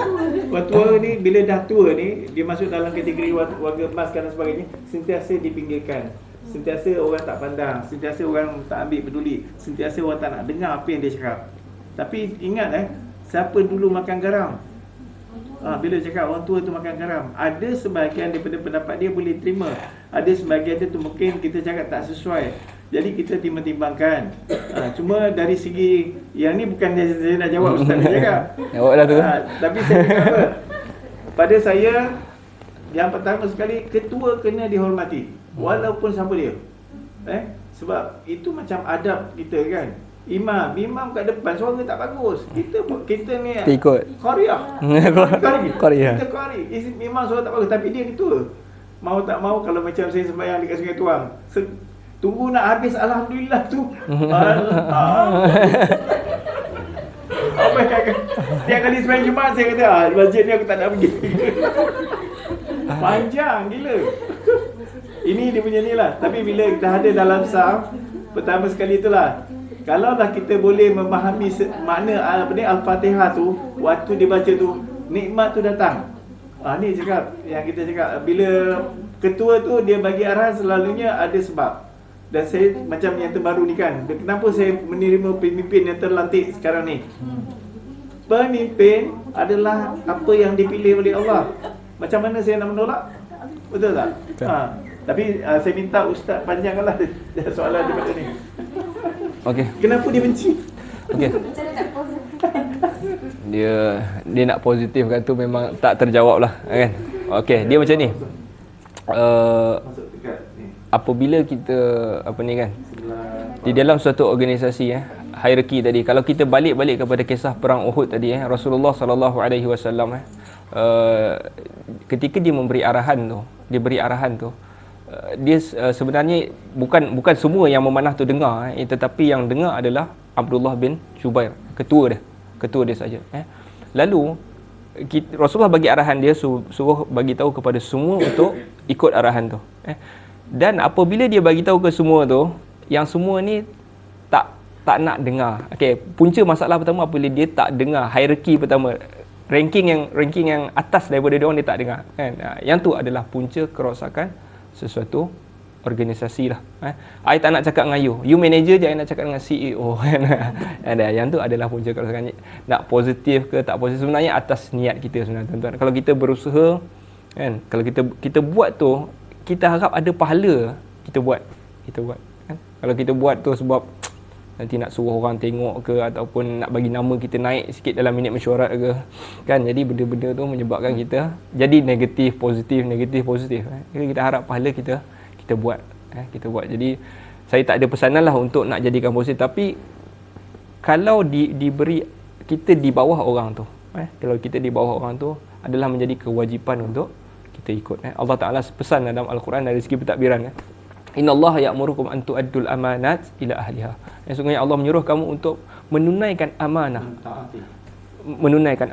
Speaker 2: Orang tua ni bila dah tua ni, dia masuk dalam kategori warga emas dan sebagainya, sentiasa dipinggirkan. Sentiasa orang tak pandang, sentiasa orang tak ambil peduli, sentiasa orang tak nak dengar apa yang dia cakap. Tapi ingat siapa dulu makan garam? Bila cakap orang tua tu makan garam, ada sebahagian daripada pendapat dia boleh terima, ada sebahagian dia tu mungkin kita cakap tak sesuai. Jadi kita timbang-timbangkan. Cuma dari segi yang ni bukan saya nak jawab ustaz dia cakap.
Speaker 1: Jawablah tu.
Speaker 2: Tapi saya cakap apa? Pada saya, yang pertama sekali, ketua kena dihormati walaupun siapa dia. Sebab itu macam adab kita kan. Imam kat depan suara tak bagus. Kita ni
Speaker 1: ikut
Speaker 2: qariah.
Speaker 1: Qariah.
Speaker 2: Kita qari. Memang suara tak bagus tapi dia ketua. Mau tak mau kalau macam saya sembahyang dekat Sungai Tuang, tunggu nak habis alhamdulillah tu. Apa tiap kali sembahyang Jumaat saya kata, masjid ni aku tak nak pergi. Panjang gila. Ini dia punya ni lah. Tapi bila dah ada dalam saf, pertama sekali itulah, kalau dah kita boleh memahami makna Al-Fatihah tu, waktu dia baca tu, nikmat tu datang. Ni cakap, yang kita cakap, bila ketua tu dia bagi arahan selalunya ada sebab. Dan saya macam yang terbaru ni kan, kenapa saya menerima pemimpin yang terlantik sekarang ni? Pemimpin adalah apa yang dipilih oleh Allah. Macam mana saya nak menolak? Betul tak? Tapi saya minta ustaz panjangkanlah soalan daripada ni.
Speaker 1: Okey.
Speaker 2: Kenapa dia benci?
Speaker 1: Okey.
Speaker 3: Macam mana nak positif?
Speaker 1: Dia nak positif kat tu memang tak terjawab lah kan. Okey, dia macam ni.
Speaker 2: Masuk dekat ni.
Speaker 1: Apabila kita kan, di dalam suatu organisasi hierarki tadi, kalau kita balik kepada kisah perang Uhud tadi Rasulullah sallallahu alaihi wasallam ketika dia beri arahan tu, dia sebenarnya bukan semua yang memanah tu dengar, tetapi yang dengar adalah Abdullah bin Jubair, ketua dia saja. Lalu Rasulullah bagi arahan dia, suruh bagi tahu kepada semua untuk ikut arahan tu. Dan apabila dia bagi tahu ke semua tu, yang semua ni tak nak dengar. Okey, punca masalah pertama apabila dia tak dengar hierarki pertama, ranking yang atas daripada dia orang, dia tak dengar kan. Yang tu adalah punca kerosakan sesuatu organisasi lah. I tak nak cakap dengan you manager je, I nak cakap dengan CEO. Ada yang tu adalah punca. Kalau sekarang nak positif ke tak positif, sebenarnya atas niat kita sebenarnya tuan-tuan. Kalau kita berusaha kan, kalau kita buat tu, kita harap ada pahala, kita buat kan. Kalau kita buat tu sebab nanti nak suruh orang tengok ke, ataupun nak bagi nama kita naik sikit dalam minit mesyuarat ke kan, jadi benda-benda tu menyebabkan kita jadi negatif positif. Jadi kita harap pahala, kita buat. Jadi saya tak ada pesanan lah untuk nak jadikan positif, tapi kalau diberi kita di bawah orang tu, kalau kita di bawah orang tu adalah menjadi kewajipan untuk kita ikut. Allah Ta'ala pesan dalam Al-Quran dari segi pentadbiran. Innallaha ya'murukum an tu'addul amanat ila ahliha. Sesungguhnya Allah menyuruh kamu untuk menunaikan amanah. Menunaikan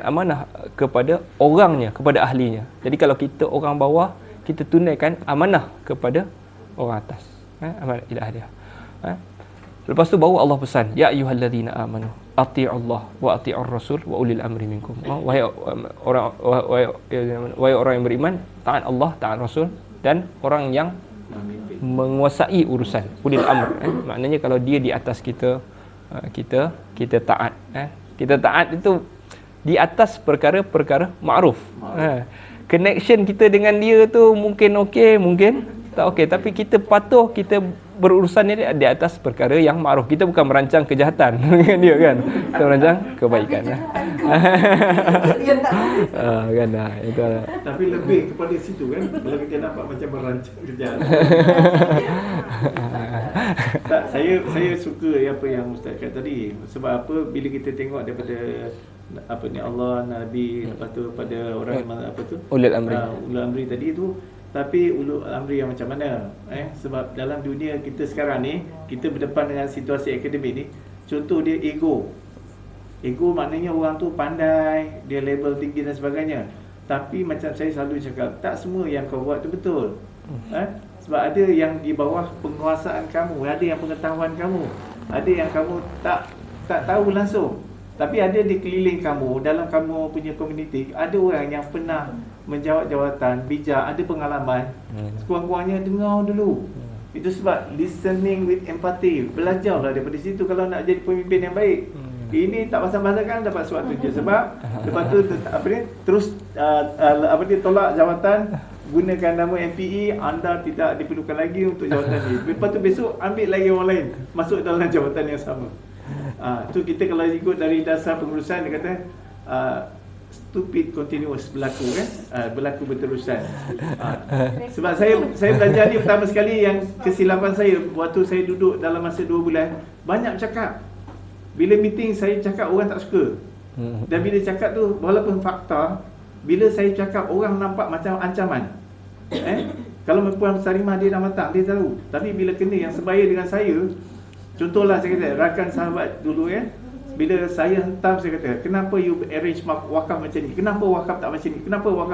Speaker 1: amanah kepada orangnya, kepada ahlinya. Jadi kalau kita orang bawah, kita tunaikan amanah kepada orang atas. Amanah ila ahliha. Lepas tu baru Allah pesan, ya ayyuhallazina amanu ati'ullah wa ati'ur rasul wa ulil amri minkum. Wahai orang yang beriman, taat Allah, taat Rasul dan orang yang menguasai urusan, ulil amr. Maknanya kalau dia di atas kita, kita taat. Kita taat itu di atas perkara-perkara ma'ruf. Connection kita dengan dia tu mungkin okey, mungkin tak okey, tapi kita patuh, kita berurusan ni di atas perkara yang ma'ruf. Kita bukan merancang kejahatan dengan dia kan. Kita merancang kebaikan. Kan itu.
Speaker 2: Tapi lebih kepada situ kan, kalau kita nampak macam merancang kejahatan. Tak, saya suka apa yang Ustaz kata tadi. Sebab apa, bila kita tengok daripada apa ni, Allah, Nabi, lepas tu pada orang apa tu,
Speaker 1: ulul amri.
Speaker 2: Ulul amri tadi tu. Tapi ulul amri yang macam mana? Sebab dalam dunia kita sekarang ni, kita berdepan dengan situasi akademik ni. Contoh dia ego. Ego maknanya orang tu pandai, dia level tinggi dan sebagainya. Tapi macam saya selalu cakap, tak semua yang kau buat tu betul. Sebab ada yang di bawah penguasaan kamu, ada yang pengetahuan kamu, ada yang kamu tak tahu langsung. Tapi ada di keliling kamu, dalam kamu punya komuniti, ada orang yang pernah menjawat jawatan, bijak, ada pengalaman. Sekurang-kurangnya dengar dulu. Itu sebab listening with empathy. Belajarlah daripada situ kalau nak jadi pemimpin yang baik. Ini tak pasang-pasangkan dapat suatu je. Sebab lepas tu terus tolak jawatan, gunakan nama MPE, anda tidak diperlukan lagi untuk jawatan ni. Lepas tu besok ambil lagi orang lain masuk dalam jawatan yang sama. Tu kita kalau ikut dari dasar pengurusan, dia kata stupid continuous berlaku kan, berlaku berterusan. Sebab saya belajar ni pertama sekali, yang kesilapan saya waktu saya duduk dalam masa 2 bulan, banyak cakap. Bila meeting saya cakap, orang tak suka. Dan bila cakap tu, walaupun fakta, bila saya cakap orang nampak macam ancaman. Kalau Puan Sarimah dia dah matang, dia tahu. Tapi bila kena yang sebaya dengan saya, contohlah saya kata, rakan sahabat dulu bila saya hentam, saya kata, kenapa you arrange wakaf macam ni? Kenapa wakaf tak macam ni? Kenapa wakaf